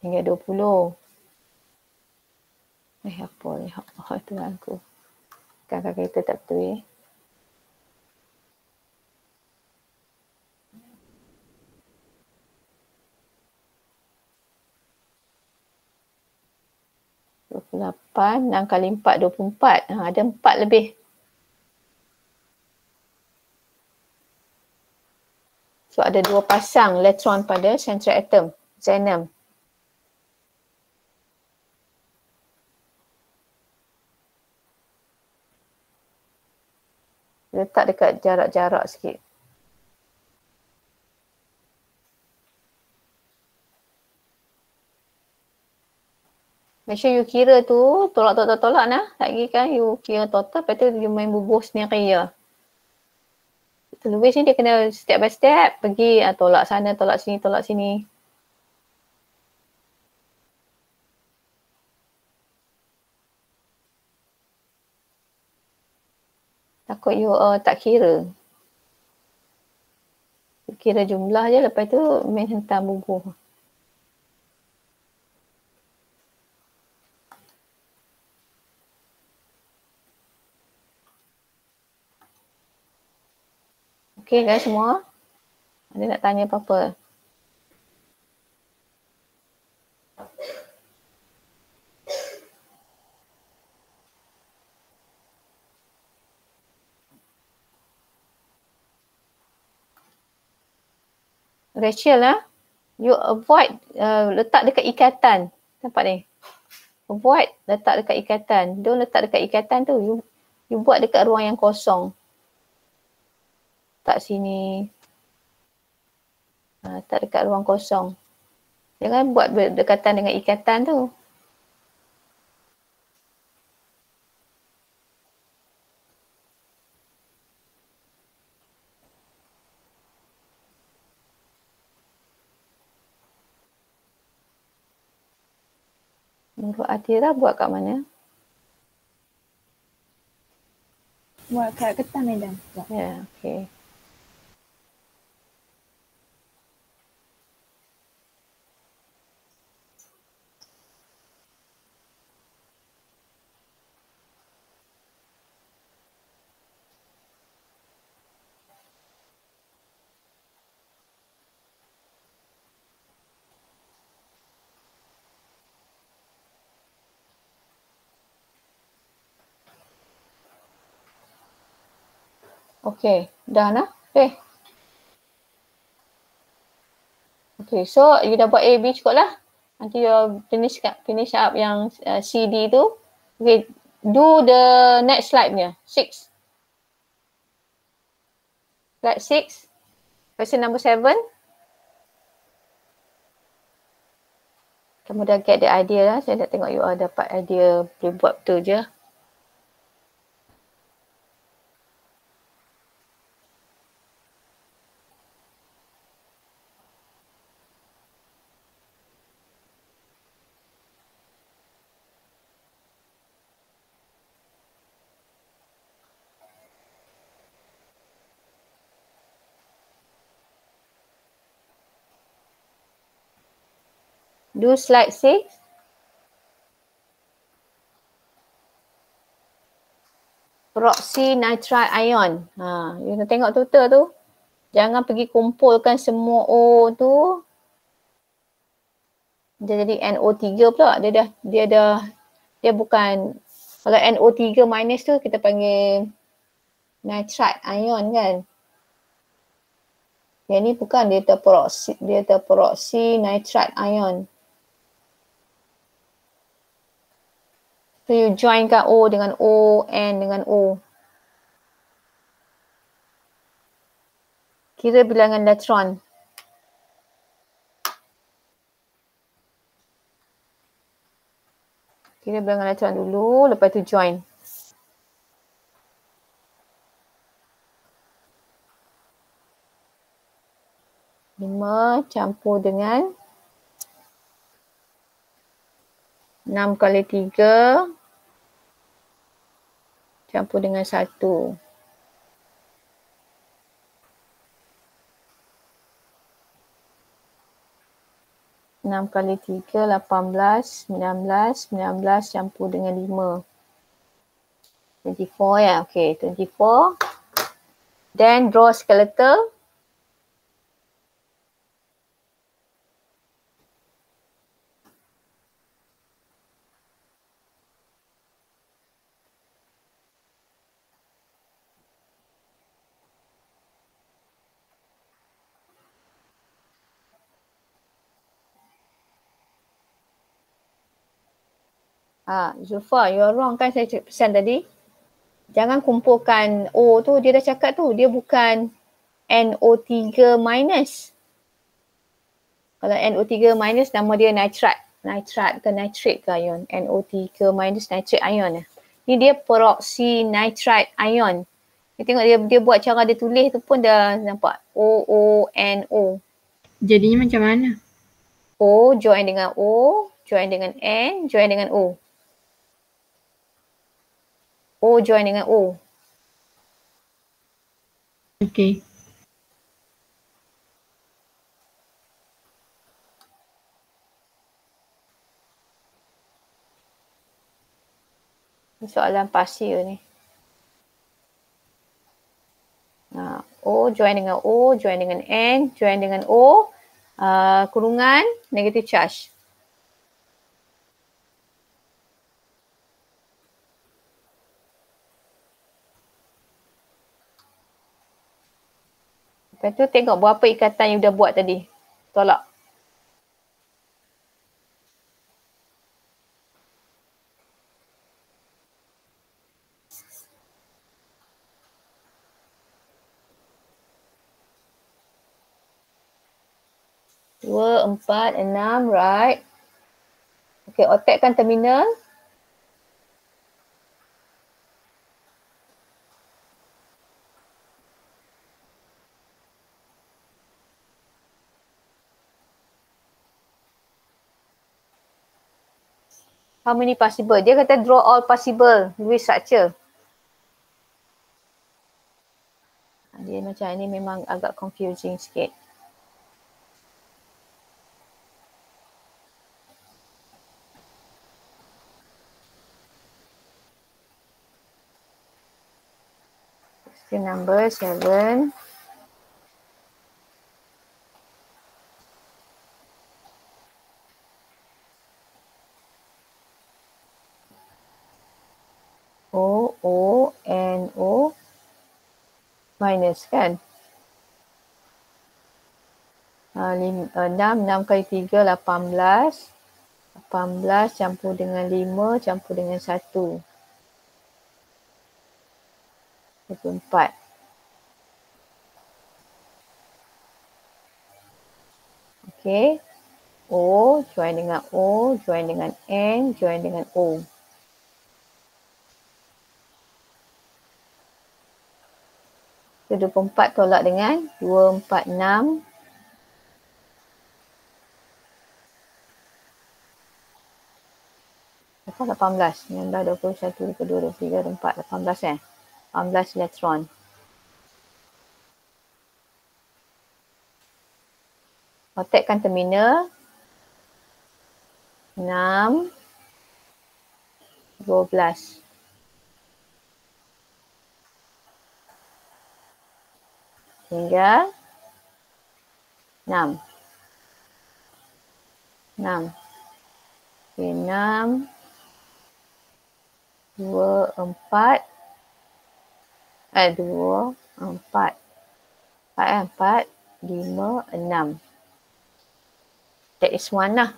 Tinggal 20. Apa ni? Oh, Tuhan aku. Kakak kita tak betul 28, 6 kali 4, 24. Ada 4 lebih. So ada 2 pasang elektron pada central atom, xenon. Letak dekat jarak-jarak sikit. Make sure you kira tu, tolak nah. Lagi kan you kira total, lepas tu you main bubuh sendiri ya. Tulis ni dia kena step by step, pergi tolak sana, tolak sini, tolak sini. Takut you tak kira. Kira jumlah je, lepas tu main hentam bubuh. Okey kan semua? Ada nak tanya apa-apa? Rachel you avoid letak dekat ikatan. Nampak ni? Avoid letak dekat ikatan. Don't letak dekat ikatan tu. You buat dekat ruang yang kosong. Tak sini. Tak dekat ruang kosong. Jangan buat berdekatan dengan ikatan tu. Nurul Atira buat kat mana? Buat kat kertas madam. Ya, okey. Okay, dah nah. Okay, so you dah buat A, B cukup lah. Nanti you finish up yang C, D tu. Okay, do the next slide punya. 6. Slide 6. Question number 7. Kamu dah get the idea lah. Saya dah tengok you all dapat idea. Boleh buat betul je. Do slide 6. Peroxynitride ion. You nak tengok tutor tu. Jangan pergi kumpulkan semua O tu. Dia jadi NO3 pula. Dia bukan, kalau NO3 minus tu kita panggil nitride ion kan. Yang ni bukan, dia terperoxynitride ion. So you joinkan O dengan O, N dengan O. Kira bilangan elektron. Kira bilangan elektron dulu, lepas tu join. 5 campur dengan 6 kali 3 campur dengan 1. 6 kali 3, 18, 19, 19 campur dengan 5. 24 ya, okay, 24. Then draw skeletal. Zulfa, you're wrong kan saya pesan tadi. Jangan kumpulkan O tu, dia dah cakap tu, dia bukan NO3 minus. Kalau NO3 minus nama dia nitrate ke nitrate ke ion. NO3 minus nitrate ion. Ni dia peroxynitride ion. Ni tengok dia buat cara dia tulis tu pun dah nampak. OONO. Jadinya macam mana? O join dengan O, join dengan N, join dengan O. O join dengan O. Okay. Soalan pasir ni. O join dengan O, join dengan N, join dengan O, kurungan negative charge. Lepas tu tengok berapa ikatan yang dah buat tadi. Tolak. Dua, empat, enam, right. Okay, otakkan terminal. How many possible? Dia kata draw all possible Lewis structure. Dia macam ini memang agak confusing sikit. Question number 7. O, O, N, O. minus kan. 6 kali 3 18. 18 campur dengan 5 campur dengan 1. 24. Okey. O join dengan O, join dengan N, join dengan O. So, 24 tolak dengan 246. Apa 18? 19, 21, 22, 23, 24, 18 kan? 18 elektron. Kontakkan terminal. 6, 12. Hingga 6. 6. Okay, 6, 2, 4. 2, 4. 4, 5, 6. That is 1 lah.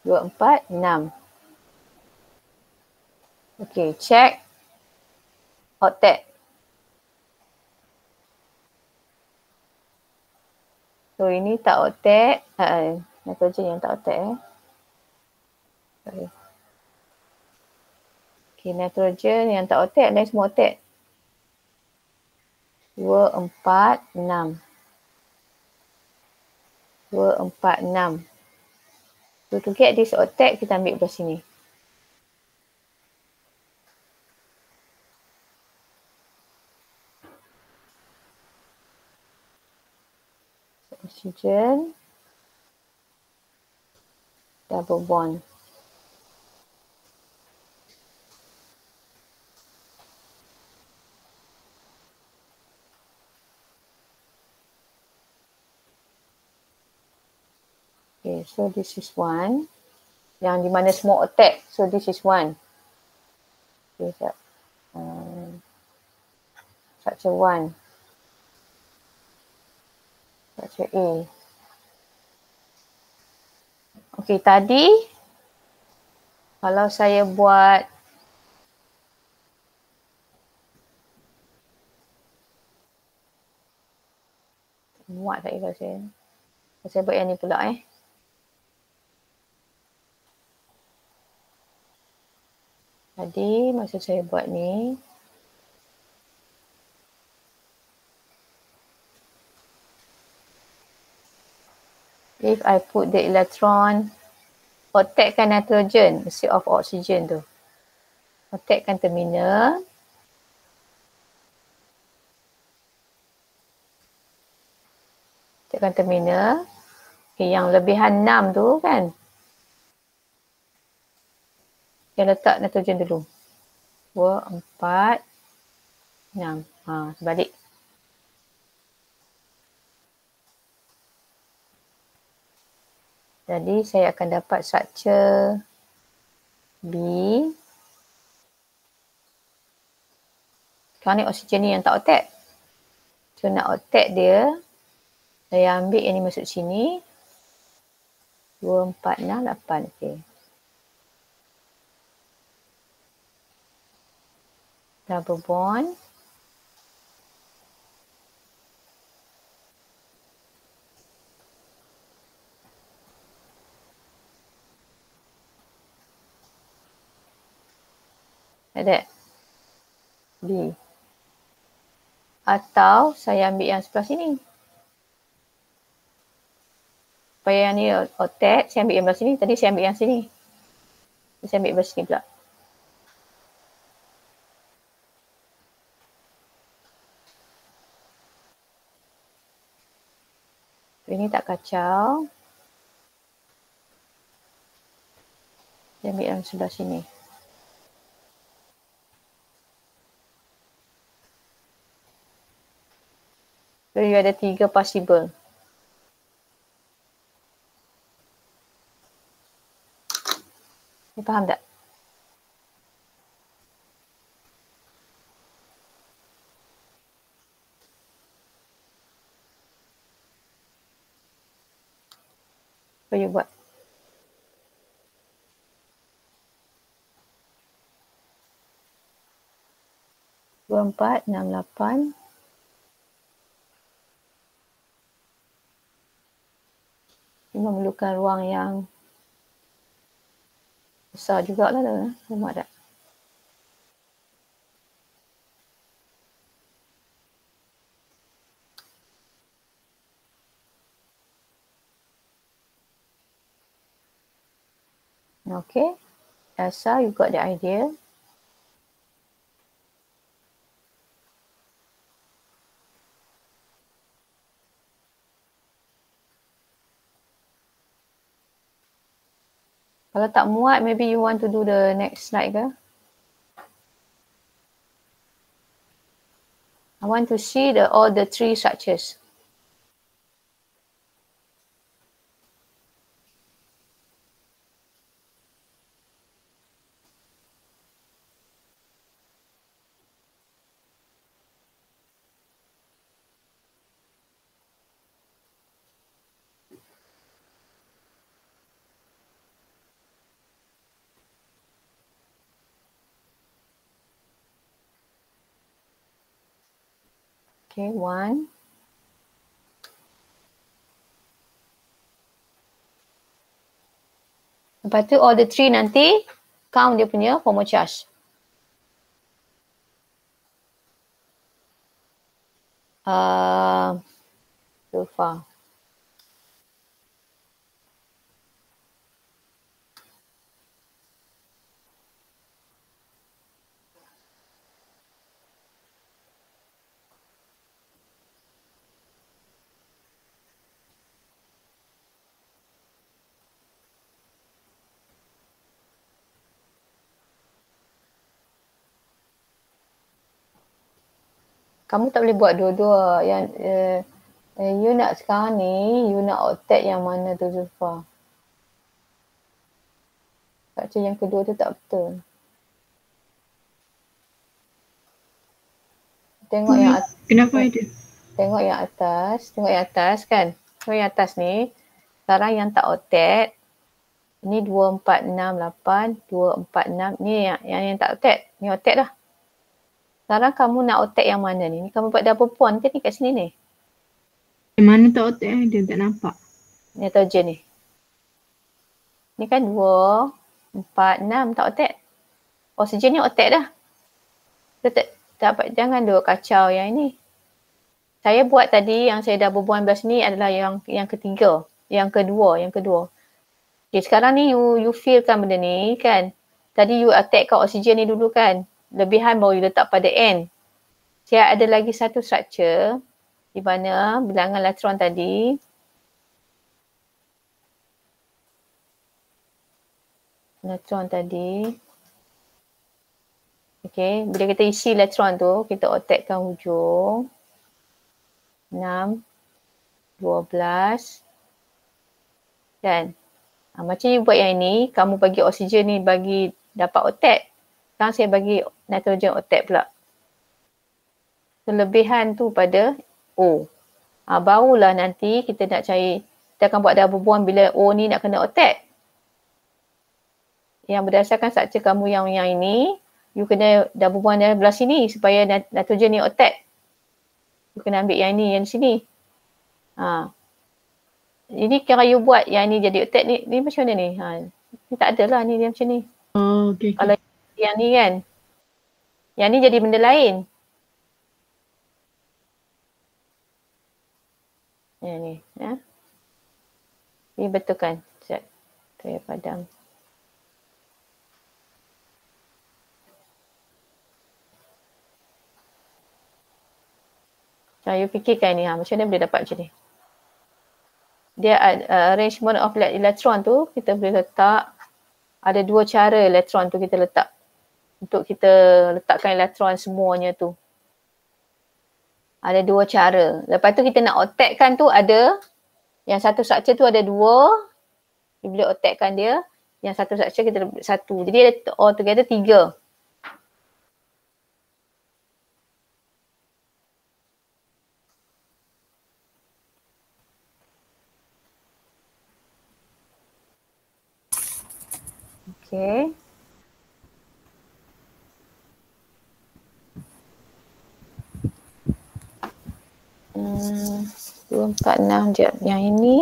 Dua, 4, 6. Okay, check octet. So, ini tak octet. Nitrogen yang tak octet Sorry. Okay, nitrogen yang tak octet, lain semua octet. 2, 4, 6. 2, 4, 6. So, to get this octet, kita ambil belah sini. Oxygen. Double bond. Okay, so this is 1. Yang di mana semua octet. So, this is 1. Okay, so, structure 1. Structure A. Okay, tadi kalau saya buat muat tak kalau saya buat yang ni pula Tadi masa saya buat ni, if I put the electron, octetkan nitrogen instead of oxygen tu. Octetkan terminal. Octetkan terminal. Okay, yang lebihan 6 tu kan. Kita letak nitrogen dulu. 2, 4, 6. Sebalik. Jadi saya akan dapat structure B. Sekarang ni oksigen ni yang tak octet. So nak octet dia, saya ambil yang ni masuk sini. 2, 4, 6, 8. Okay. Double bond. Like that. B. Atau saya ambil yang sebelah sini. Supaya yang ni octet, saya ambil yang sebelah sini. Tadi saya ambil yang sini. Saya ambil sebelah sini pula. Ini tak kacau. Saya ambil yang sebelah sini. Jadi ada 3 possible. Ni faham tak? Apa you buat? Dua, empat, enam, lapan. Ini memerlukan ruang yang besar jugalah tu. Rumah tak? Okay. Elsa, you got the idea. Kalau tak muat, maybe you want to do the next slide ke? I want to see all the three structures. Okay, one. Lepas tu all the three nanti count dia punya formal charge. So far. Kamu tak boleh buat dua-dua. Yang you nak sekarang ni, you nak octet yang mana tu Zulfa? Structure yang kedua tu tak betul. Tengok yang atas. Kenapa ada? Tengok yang atas. Tengok yang atas kan. Tengok yang atas ni. Sekarang yang tak octet. Ni 2, 4, 6, 8. 2, 4, 6. Ni yang tak octet. Ni octet dah. Sekarang kamu nak octet yang mana ni? Ni kamu buat double bond ke ni kat sini ni? Yang mana tak otak dia tak nampak. Nitrogen ni. Ni kan 2, 4, 6 tak octet. Oksigen ni octet dah. Jangan duk kacau yang ini. Saya buat tadi yang saya double bond belah sini adalah yang ketiga. Yang kedua. Okay, sekarang ni you feel-kan benda ni kan. Tadi you attack kat oksigen ni dulu kan. Lebihan baru you letak pada N. Saya ada lagi satu structure di mana bilangan elektron tadi okay, bila kita isi elektron tu, kita otakkan hujung 6, 12 kan. Macam you buat yang ini, kamu bagi oksigen ni bagi dapat otak. Sekarang saya bagi nitrogen otak pula. Kelebihan tu pada O. Barulah nanti kita nak cari, kita akan buat double bond bila O ni nak kena otak. Yang berdasarkan structure kamu yang ini, you kena double bond dari belah sini supaya nitrogen ni otak. You kena ambil yang ni, yang sini. Ini kalau you buat yang ni jadi otak ni macam mana ni? Ni tak adalah ni dia macam ni. Oh, okay. Kalau yang ni kan, yang ni jadi benda lain. Yang ni. Ya. Ini betul kan? Sekejap. Saya padam. Macam you fikirkan ni, macam mana boleh dapat macam ni? Dia arrangement of electron tu, kita boleh letak, ada dua cara elektron tu kita letak. Untuk kita letakkan elektron semuanya tu. Ada dua cara. Lepas tu kita nak otakkan tu ada, yang satu structure tu ada dua, kita boleh otakkan dia. Yang satu structure kita satu. Jadi ada all together 3. Okey. 2, 4, 6 je. Yang ini.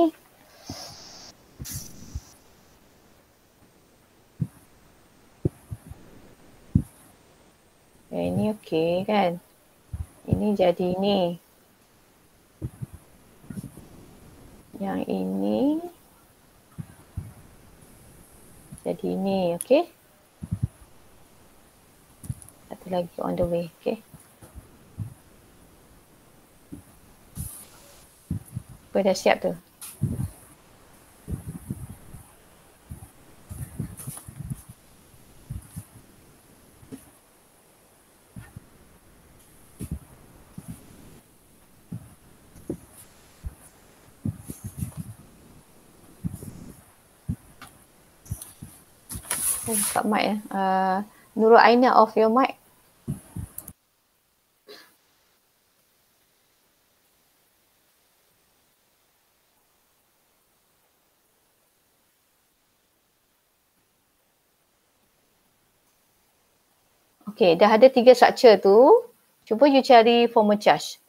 Yang ini okey kan. Ini jadi ni. Yang ini. Jadi ni. Okey. Satu lagi on the way. Okey. Apa dah siap tu? Buka mic ya. Nurul Aina, off your mic. Okey, dah ada 3 structure tu. Cuba you cari formal charge.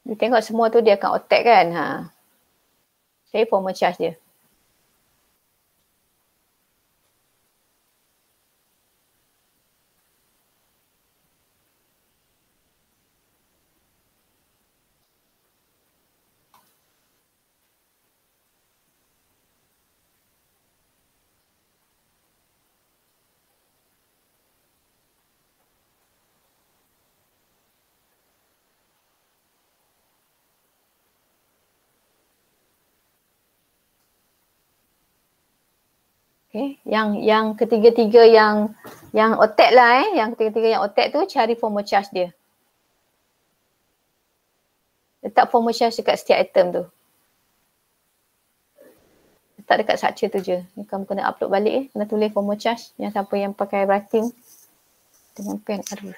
You tengok semua tu dia akan attack kan. Cari formal charge dia. Okay. Yang ketiga-tiga yang attack lah yang ketiga-tiga yang attack tu cari formal charge dia. Letak formal charge dekat setiap item tu. Letak dekat structure tu je. Ni kamu kena upload balik kena tulis formal charge yang siapa yang pakai writing dengan pen. Aduh.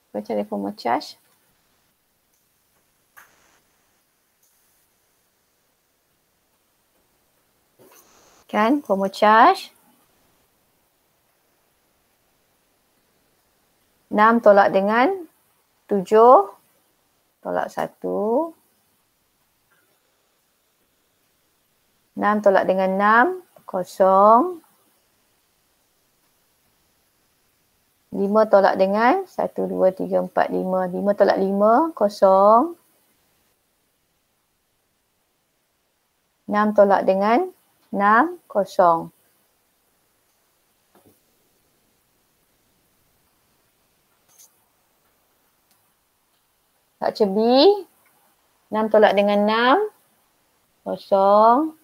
Kau cari formal charge. Kan, formal charge. 6 tolak dengan 7. Tolak 1. 6 tolak dengan 6. 0. 5 tolak dengan 1, 2, 3, 4, 5. 5 tolak 5, 0. 6 tolak dengan 6, 0. Structure B. 6 tolak dengan 6, 0.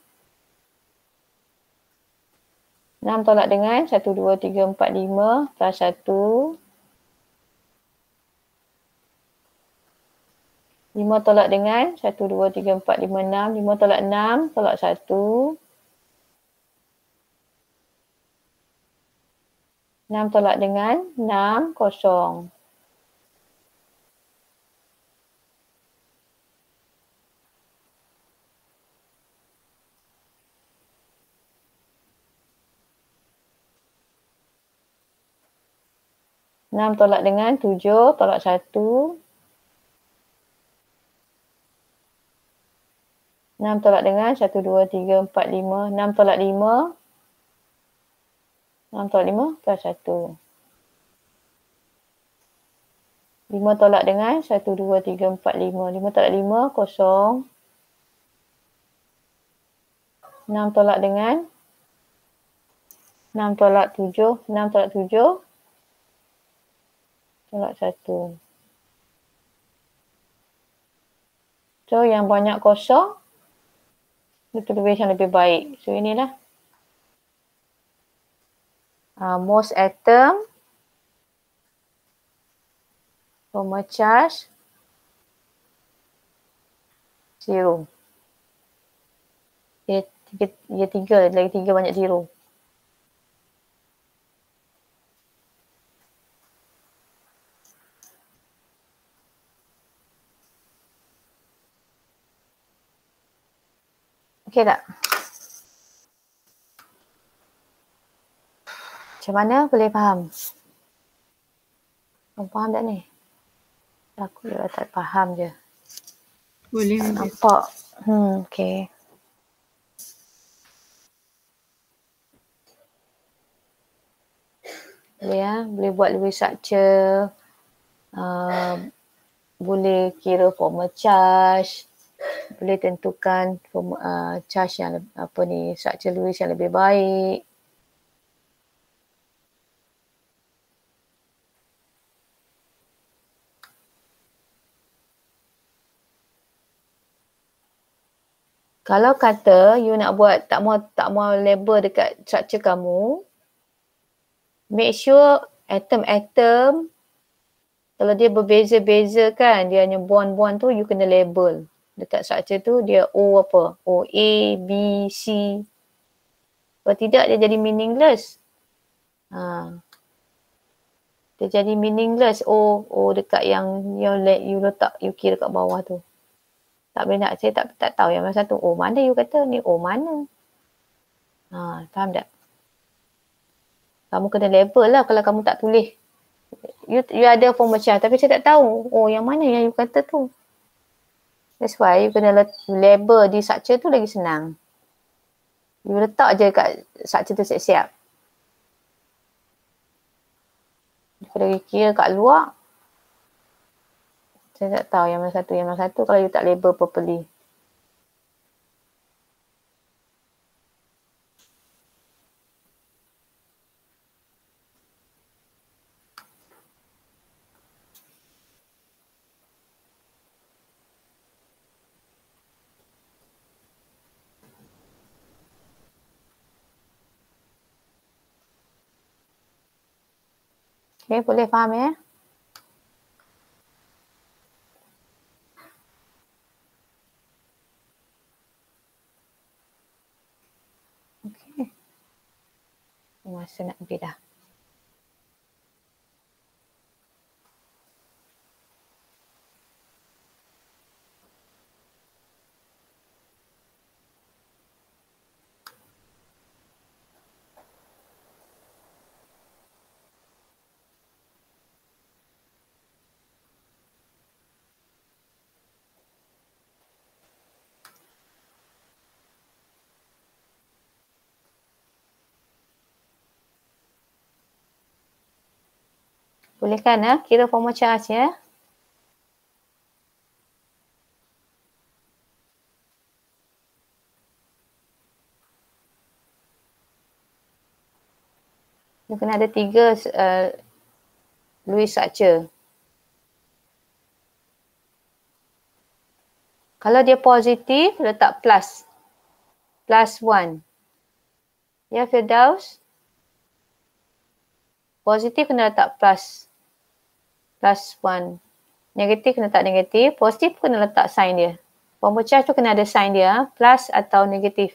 6 tolak dengan 1, 2, 3, 4, 5 plus 1. 5 tolak dengan 1, 2, 3, 4, 5, 6. 5 tolak 6, tolak 1. 6 tolak dengan 6, 0. Enam tolak dengan 7, tolak 1. 6 tolak dengan 1, 2, 3, 4, 5. 6 tolak 5. 6 tolak 5 plus 1. 5 tolak dengan 1, 2, 3, 4, 5. 5 tolak 5, 0. 6 tolak dengan 6 tolak 7. 6 tolak 7. Tolak 1. So yang banyak kosong Tulis yang lebih baik. So inilah. Most atom formal charge 0. Dia 3, lagi 3 banyak 0. Okey tak? Macam mana boleh faham? Kau faham tak ni? Aku tak faham je. Boleh aja. Nampak. Okey. Boleh ya, boleh buat lebih structure. Boleh kira formal charge. Boleh tentukan charge yang structure Lewis yang lebih baik. Kalau kata you nak buat tak mau label dekat structure kamu, make sure atom-atom kalau dia berbeza-beza kan, dia hanya bond-bond tu you kena label. Dekat structure tu dia O apa? O A, B, C. Kalau tidak dia jadi meaningless. Dia jadi meaningless. O dekat yang you letak, you kira kat bawah tu. Tak boleh nak, saya tak tahu yang mana satu. O mana you kata ni O mana? Faham tak? Kamu kena label lah kalau kamu tak tulis. You ada form macam tapi saya tak tahu. Oh yang mana yang you kata tu? That's why you kena label di structure tu lagi senang. You letak je kat structure tu siap-siap. Daripada kira kat luar, saya tak tahu yang mana satu kalau you tak label properly. Okay, boleh faham ya? Okay. Masa nak pergi dah. Boleh kan kira formal charge ya? Dia kena ada 3 Lewis structure. Kalau dia positif, letak plus. Plus 1. Ya Firdaus? Positif kena letak plus. Plus 1. Negatif kena letak negatif. Positif kena letak sign dia. Formal charge tu kena ada sign dia. Plus atau negatif.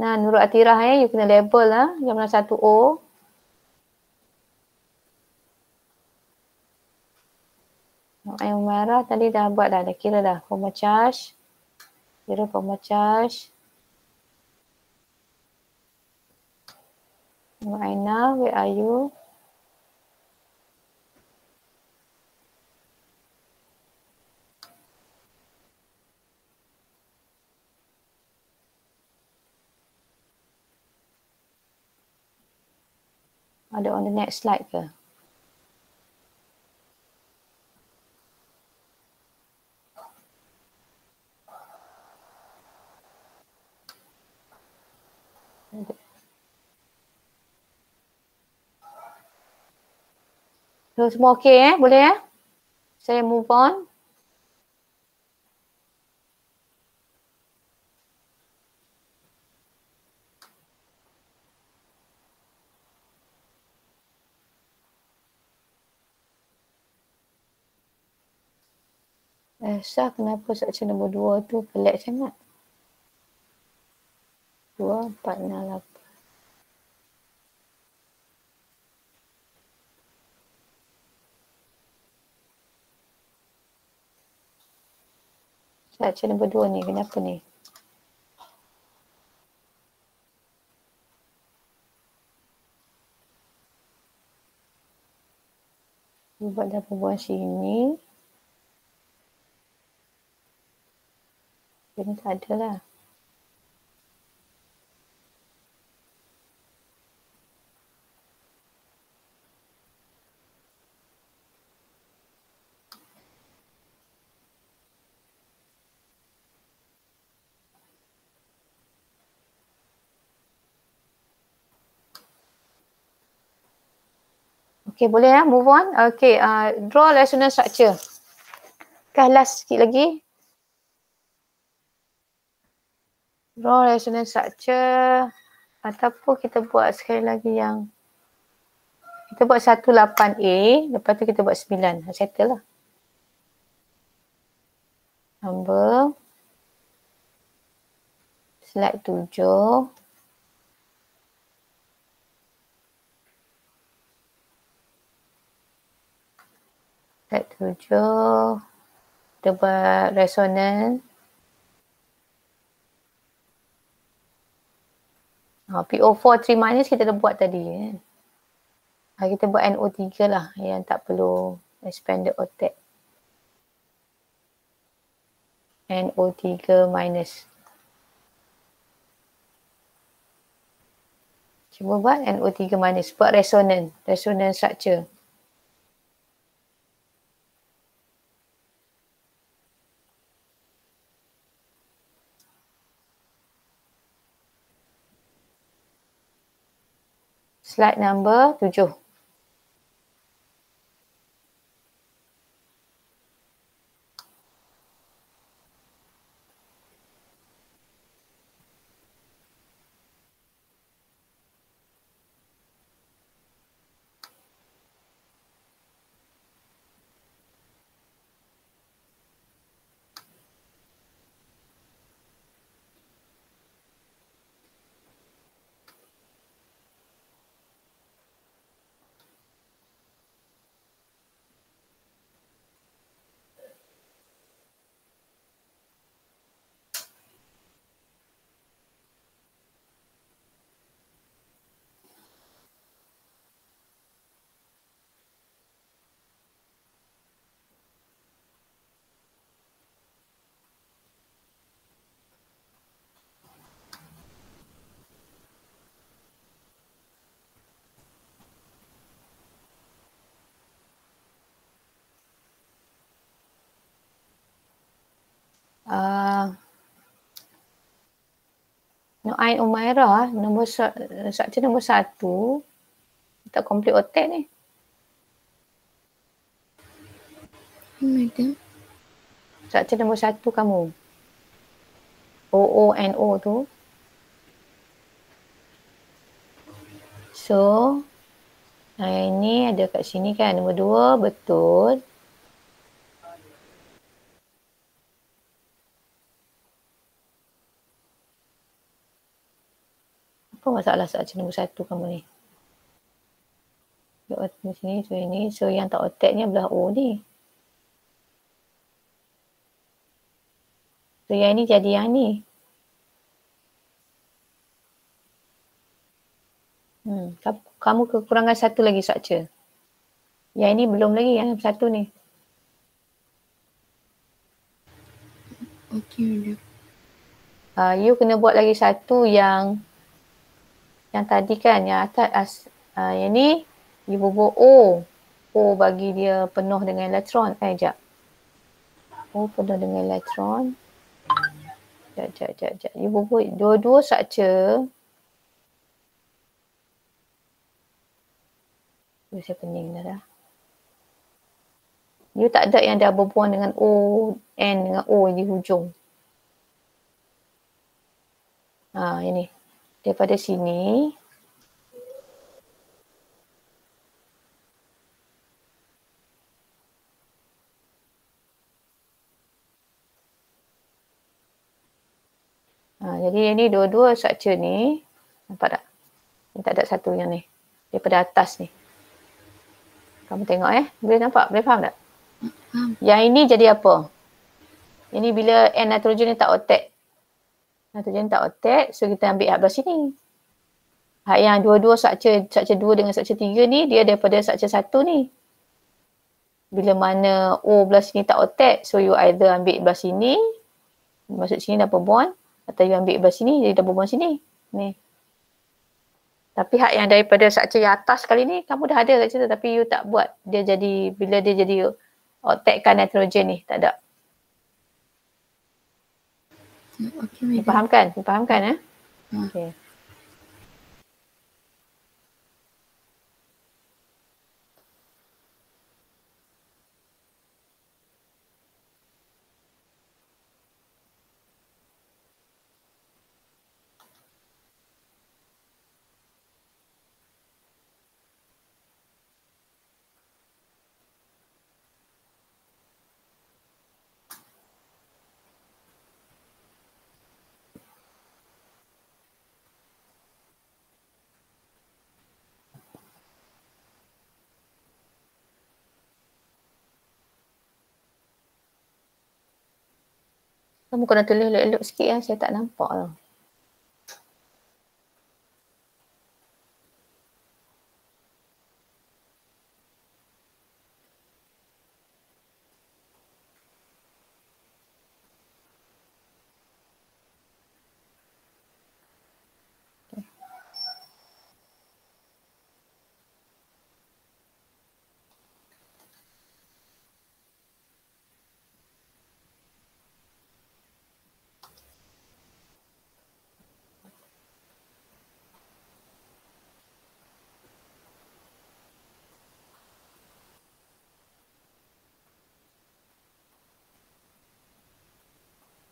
Nah, Nurul Atirah you kena label yang mana satu O. Yang merah tadi dah buat dah kira dah. Formal charge. Kira formal charge. Aina, where are you? Ada on the next slide ke? So, semua okey boleh Saya move on. Sah kenapa structure nombor 2 tu pelik sangat. 2, 4, 6, 8. Structure nombor 2 ni kenapa ni? Buat dah perempuan sini. Ini tak ada lah. Okey, boleh move on. Okey, draw resonance structure. Last sikit lagi. Draw resonance structure. Ataupun kita buat sekali lagi yang kita buat 18A, lepas tu kita buat 9. Settle lah. Number. Slide 7. Slide 7. Kita buat resonance. PO4 3 minus kita dah buat tadi kita buat NO3 lah yang tak perlu expanded octet. NO3 minus. Cuba buat NO3 minus. Buat resonance structure. Slide number 7. Noain Umairah, structure nombor 1. Tak complete octet ni. Madam. Structure nombor 1 kamu. OONO tu. So, yang ini ada kat sini kan. Nombor 2, betul. Apa masalah structure nombor 1 kamu ni? Di sini, so ini. So, yang tak octet ni belah O ni. So, yang ni jadi yang ni. Kamu kekurangan satu lagi structure. Yang ini belum lagi, yang satu ni. Okey, You kena buat lagi satu yang tadi kan, yang atas. Yang ni, you bubuh O. O bagi dia penuh dengan elektron. Sekejap. O penuh dengan elektron. Sekejap. You bubuh dua-dua structure. Saya pening dah. You tak ada yang double bond dengan O, N dengan O di hujung. Ini. Daripada sini. Jadi ini dua-dua structure ni. Nampak tak? Ni tak ada satu yang ni. Daripada atas ni. Kamu tengok boleh nampak? Boleh faham tak? Yang ini jadi apa? Ini bila N nitrogen ni tak otak. Nitrogen tak otak, so kita ambil hak belah sini. Hak yang dua-dua structure 2 dengan structure 3 ni, dia daripada structure 1 ni. Bila mana O belah sini tak otak, so you either ambil belah sini, masuk sini double bond, atau you ambil belah sini, jadi double bond sini. Ni. Tapi hak yang daripada structure yang atas kali ni, kamu dah ada kat situ tapi you tak buat. Dia jadi, bila dia jadi otakkan nitrogen ni, tak ada. Okay, Difahamkan? Difahamkan Okay. Kamu kena tulis elok-elok sikit saya tak nampak lah.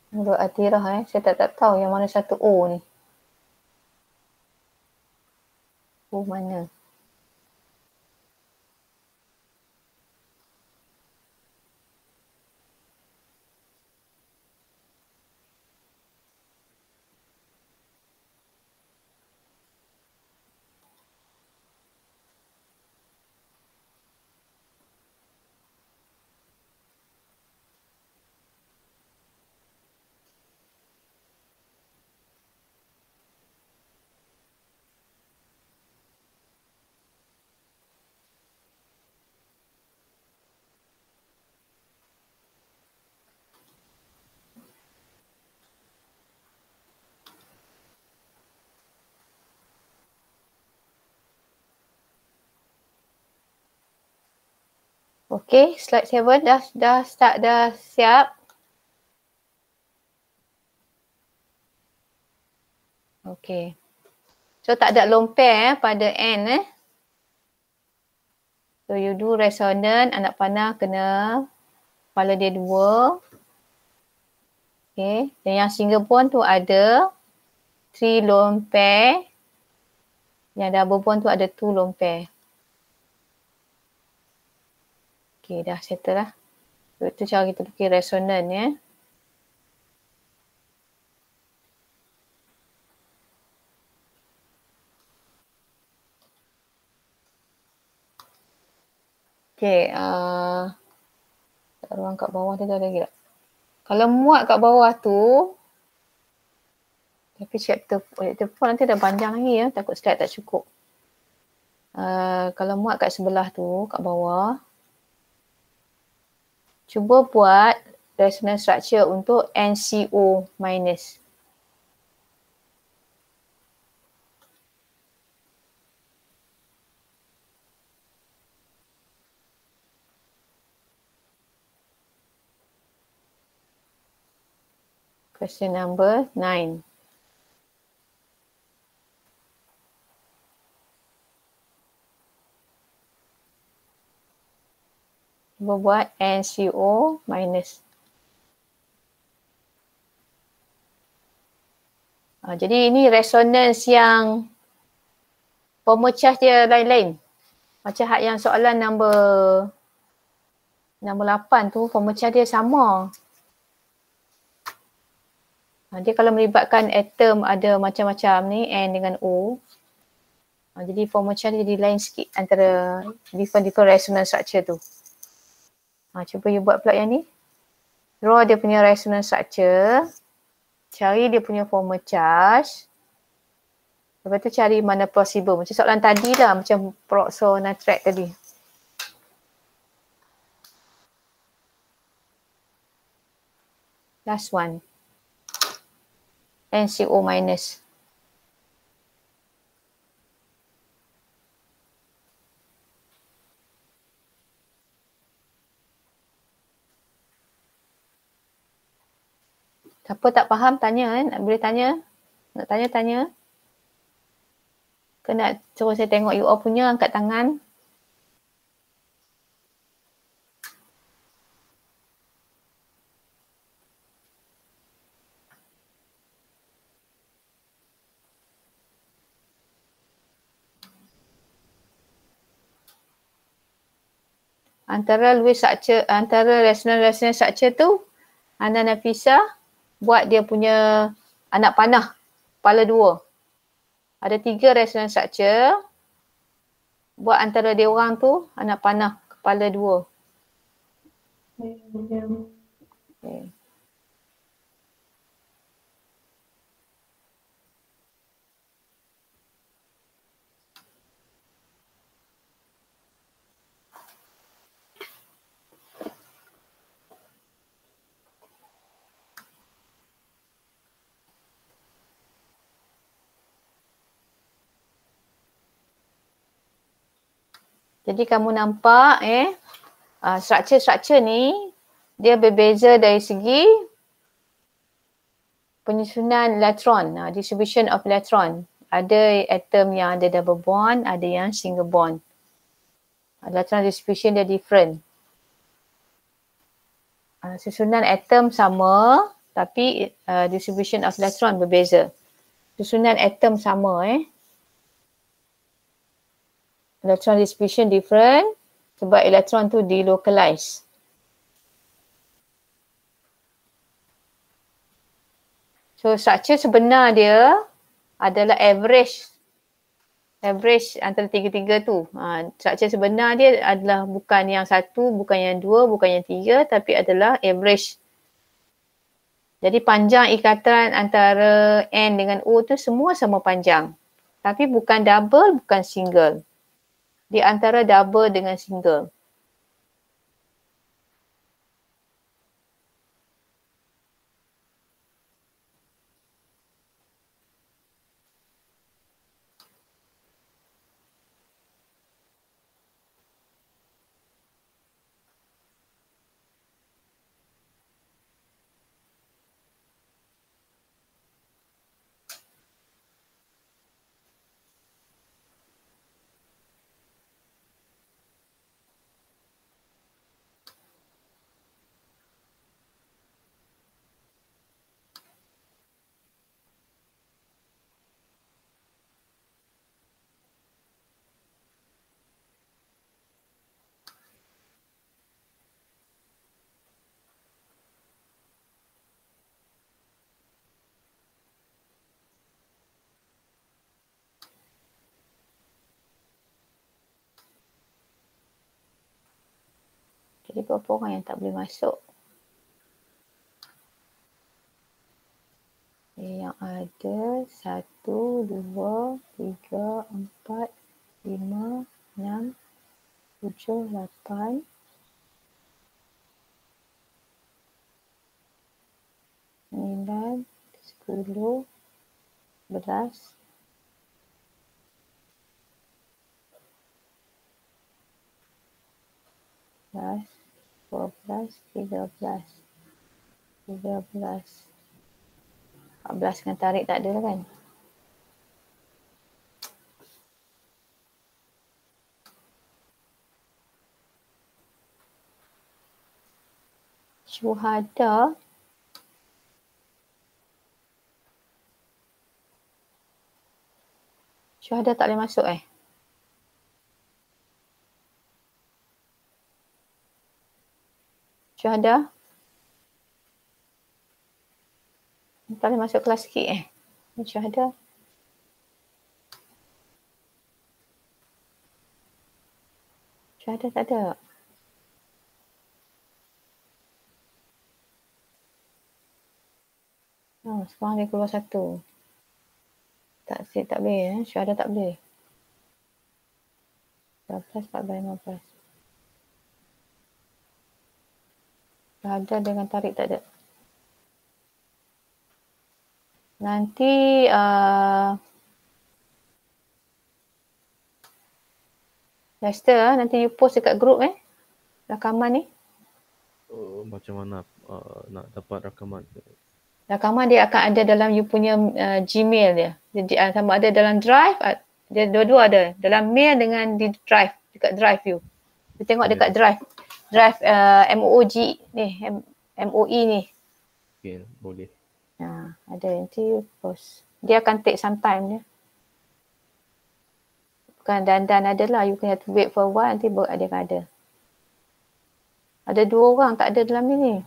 Menurut Atirah saya tak tahu yang mana satu O ni. O mana? Okay, slide 7 dah start, dah siap. Okay. So tak ada lone pair pada N So you do resonant, anak panah kena kepala dia 2. Okay. Dan yang single bond tu ada 3 lone pair. Yang double bond tu ada 2 lone pair. Okay, dah settle lah. So, itu cara kita bikin resonant Okay, ruang kat bawah tu ada lagi tak? Kalau muat kat bawah tu, tapi chapter 4 nanti dah panjang lagi takut slide tak cukup. Kalau muat kat sebelah tu, kat bawah, cuba buat resonance structure untuk NCO minus. Question number 9. Buat NCO minus. Jadi ini resonance yang pemecah dia lain-lain. Macam yang soalan nombor 8 tu, pemecah dia sama. Dia kalau melibatkan atom ada macam-macam ni, N dengan O. Jadi pemecah dia jadi lain sikit antara different resonance structure tu. Cuba you buat pula yang ni. Draw dia punya resonance structure. Cari dia punya formal charge. Lepas tu cari mana possible. Macam soalan tadi lah, macam peroxonitrate tadi. Last one. NCO minus. Siapa tak faham tanya kan? Boleh tanya. Nak tanya, tanya. Ke nak suruh saya tengok you all punya, angkat tangan. Antara Lewis structure, antara resonance structure tu, Ana Nafisa buat dia punya anak panah kepala 2. Ada 3 resonance structure. Buat antara dia orang tu anak panah kepala 2. Okay. Jadi kamu nampak struktur-struktur ni dia berbeza dari segi penyusunan elektron, distribution of electron. Ada atom yang ada double bond, ada yang single bond. Electron distribution dia different. Susunan atom sama tapi distribution of electron berbeza. Susunan atom sama electron distribution different sebab elektron tu delocalize. So struktur sebenar dia adalah average antara tiga-tiga tu. Struktur sebenar dia adalah bukan yang 1, bukan yang 2, bukan yang 3 tapi adalah average. Jadi panjang ikatan antara N dengan O tu semua sama panjang. Tapi bukan double, bukan single. Di antara double dengan single. Jadi berapa orang yang tak boleh masuk? Yang ada 1, 2, 3, 4, 5, 6, 7, 8, 9, 10, 11, 12, 13, 14 dengan tarik tak ada kan? Syuhada. Syuhada tak boleh masuk Syuhada. Tak boleh masuk kelas sikit Syuhada. Syuhada tak ada. Oh, sekarang dia keluar satu. Tak boleh Syuhada tak boleh. 12, 14, 15. Syuhada dengan tarik tak ada. Nanti Lester, nanti you post dekat group rakaman ni. Macam mana nak dapat rakaman? Rakaman dia akan ada dalam you punya Gmail dia. Jadi sama ada dalam drive, dia dua-dua ada. Dalam mail dengan di drive, dekat drive you. You tengok dekat drive. Drive MOOG ni, MOE ni. Okay, boleh. Ada nanti you post. Dia akan take some time dia. Bukan dan ada lah. You kena to wait for a while, nanti dia akan ada. Ada 2 orang tak ada dalam ni.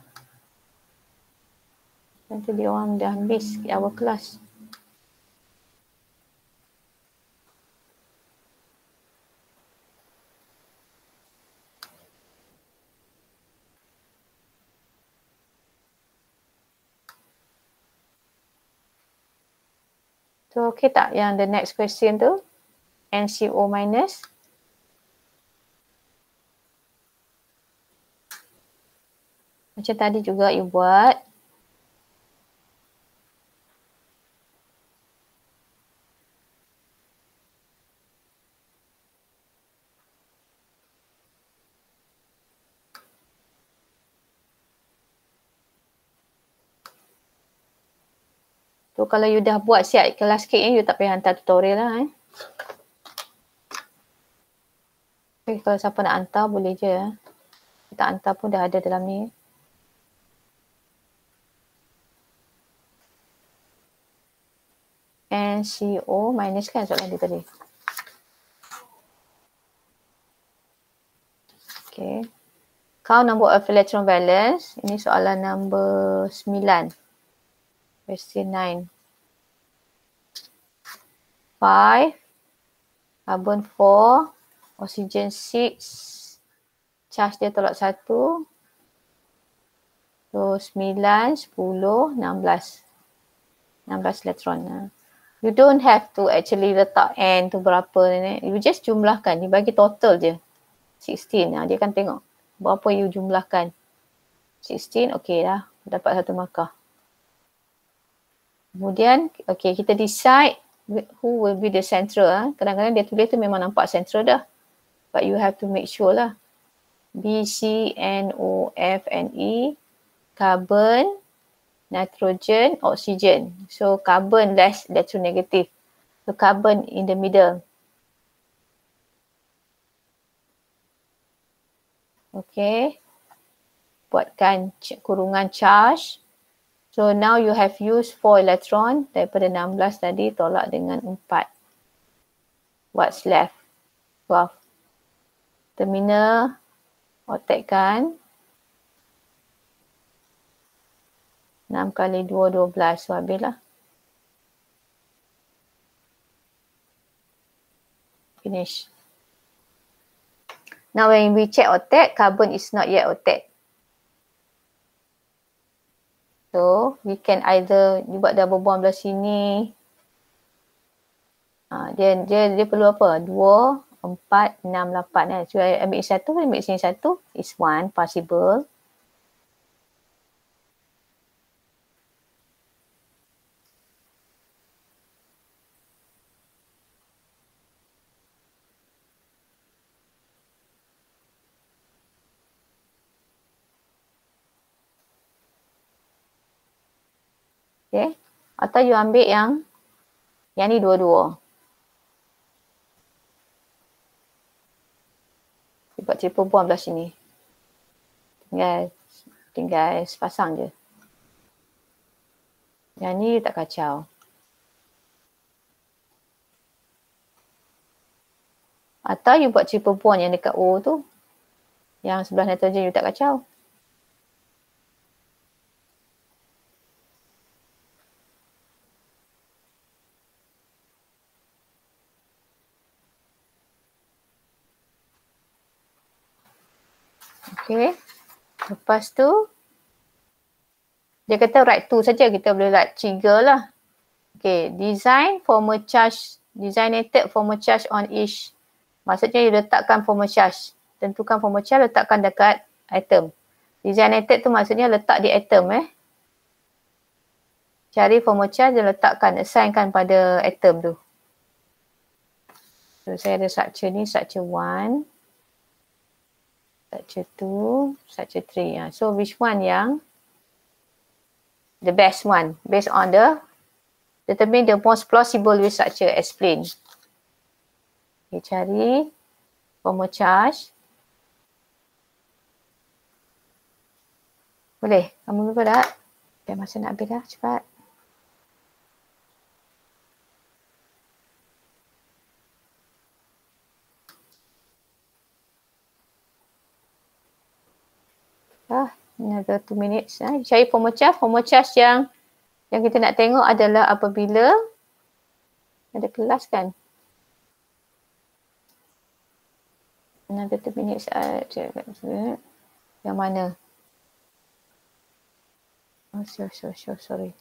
Nanti dia orang dah miss our class. So okay tak yang the next question tu? NCO minus. Macam tadi juga you buat. So kalau you dah buat siap kelas cake ni, you tak payah hantar tutorial lah Okay, kalau siapa nak hantar boleh je Tak hantar pun dah ada dalam ni. NCO minus kan soalan dia tadi. Okay. Count number of electron valence. Ini soalan nombor 9. Question 9. 5. Carbon 4. Oxygen 6. Charge dia tolak 1. So 9, 10, 16. 16 elektron. You don't have to actually letak N tu berapa ni. You just jumlahkan. You bagi total je. 16. Dia akan tengok berapa you jumlahkan. 16, okay dah. Dapat 1 markah. Kemudian, okay, kita decide who will be the central. Kadang-kadang dia tulis tu memang nampak central dah. But you have to make sure lah. B, C, N, O, F, N, E. Carbon, nitrogen, oxygen. So carbon less electronegative. So carbon in the middle. Okay. Buatkan kurungan charge. So now you have used 4 electron. Daripada 16 tadi tolak dengan 4. What's left? 12. Terminal. Otakkan. 6 kali 2, 12. So habislah. Finish. Now when we check octet, carbon is not yet octet. So we can either buat double bond belah sini. Dia perlu apa? 2, 4, 6, 8 So ambil satu, ambil sini satu. Is 1 possible. Okay. Atau you ambil yang ni dua-dua. You buat triple bond belah sini. Tinggal tinggal pasang je. Yang ni tak kacau. Atau you buat triple bond yang dekat O tu. Yang sebelah nitrogen you tak kacau. Okay. Lepas tu, dia kata write 2 saja. Kita boleh write 3 lah. Okay. Design formal charge. Designated formal charge on each. Maksudnya you letakkan formal charge. Tentukan formal charge, letakkan dekat atom. Designated tu maksudnya letak di atom Cari formal charge dan letakkan, assignkan pada atom tu. So saya ada structure ni, structure 1. Structure 2, structure 3. So which one yang the best one based on the determine the most plausible with structure, explain. Okay, cari formal charge. Boleh? Kamu lupa tak? Dah masa nak habis dah, cepat. Another 2 minutes. Cari formal charge. Formal charge yang kita nak tengok adalah apabila ada kelas kan. Another 2 minutes. Yang mana? Oh, sorry.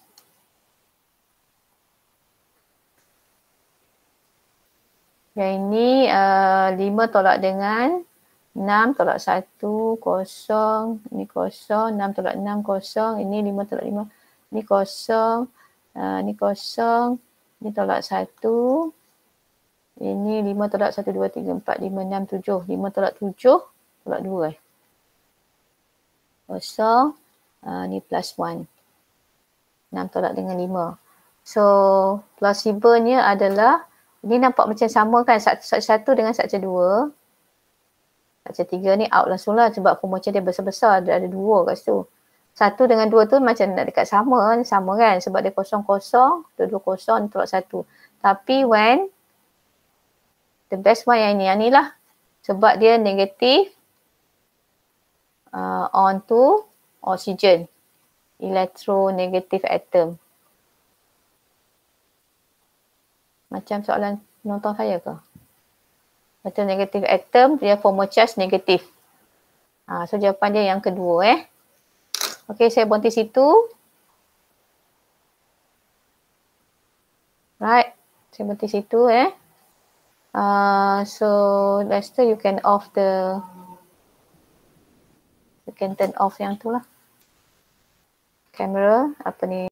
Yang ini 5 tolak dengan 6 tolak 1, 0. Ini 0, 6 tolak 6, 0. Ini 5 tolak 5. Ini 0. Ini 0. Ini tolak 1. Ini 5 tolak 1, 2, 3, 4, 5, 6, 7. 5 tolak 7, tolak 2 0. Ini plus 1. 6 tolak dengan 5. So, plausible-nya adalah, ini nampak macam sama kan, satu dengan structure 2. Structure 3 ni out langsung lah sebab formal charge dia besar-besar, ada 2 kat situ. 1 dengan 2 tu macam nak dekat sama kan sebab dia 0, 0, 2, 0, tolak 1. Tapi when the best one yang ni lah sebab dia negatif onto oxygen, electronegative atom. Macam soalan penonton saya ke? Electronegative atom, dia formal charge negatif. So jawapan dia yang kedua Okey, saya berhenti situ. Right, saya berhenti situ So Lester, you can off you can turn off yang tu lah. Kamera, apa ni?